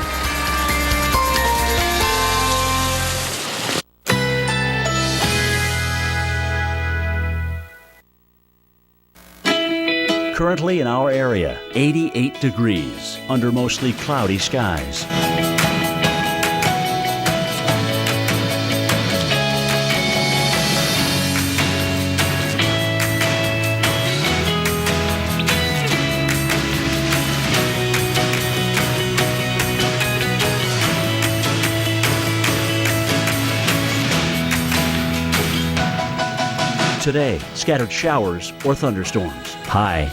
Currently in our area, 88 degrees under mostly cloudy skies. Today, scattered showers or thunderstorms. High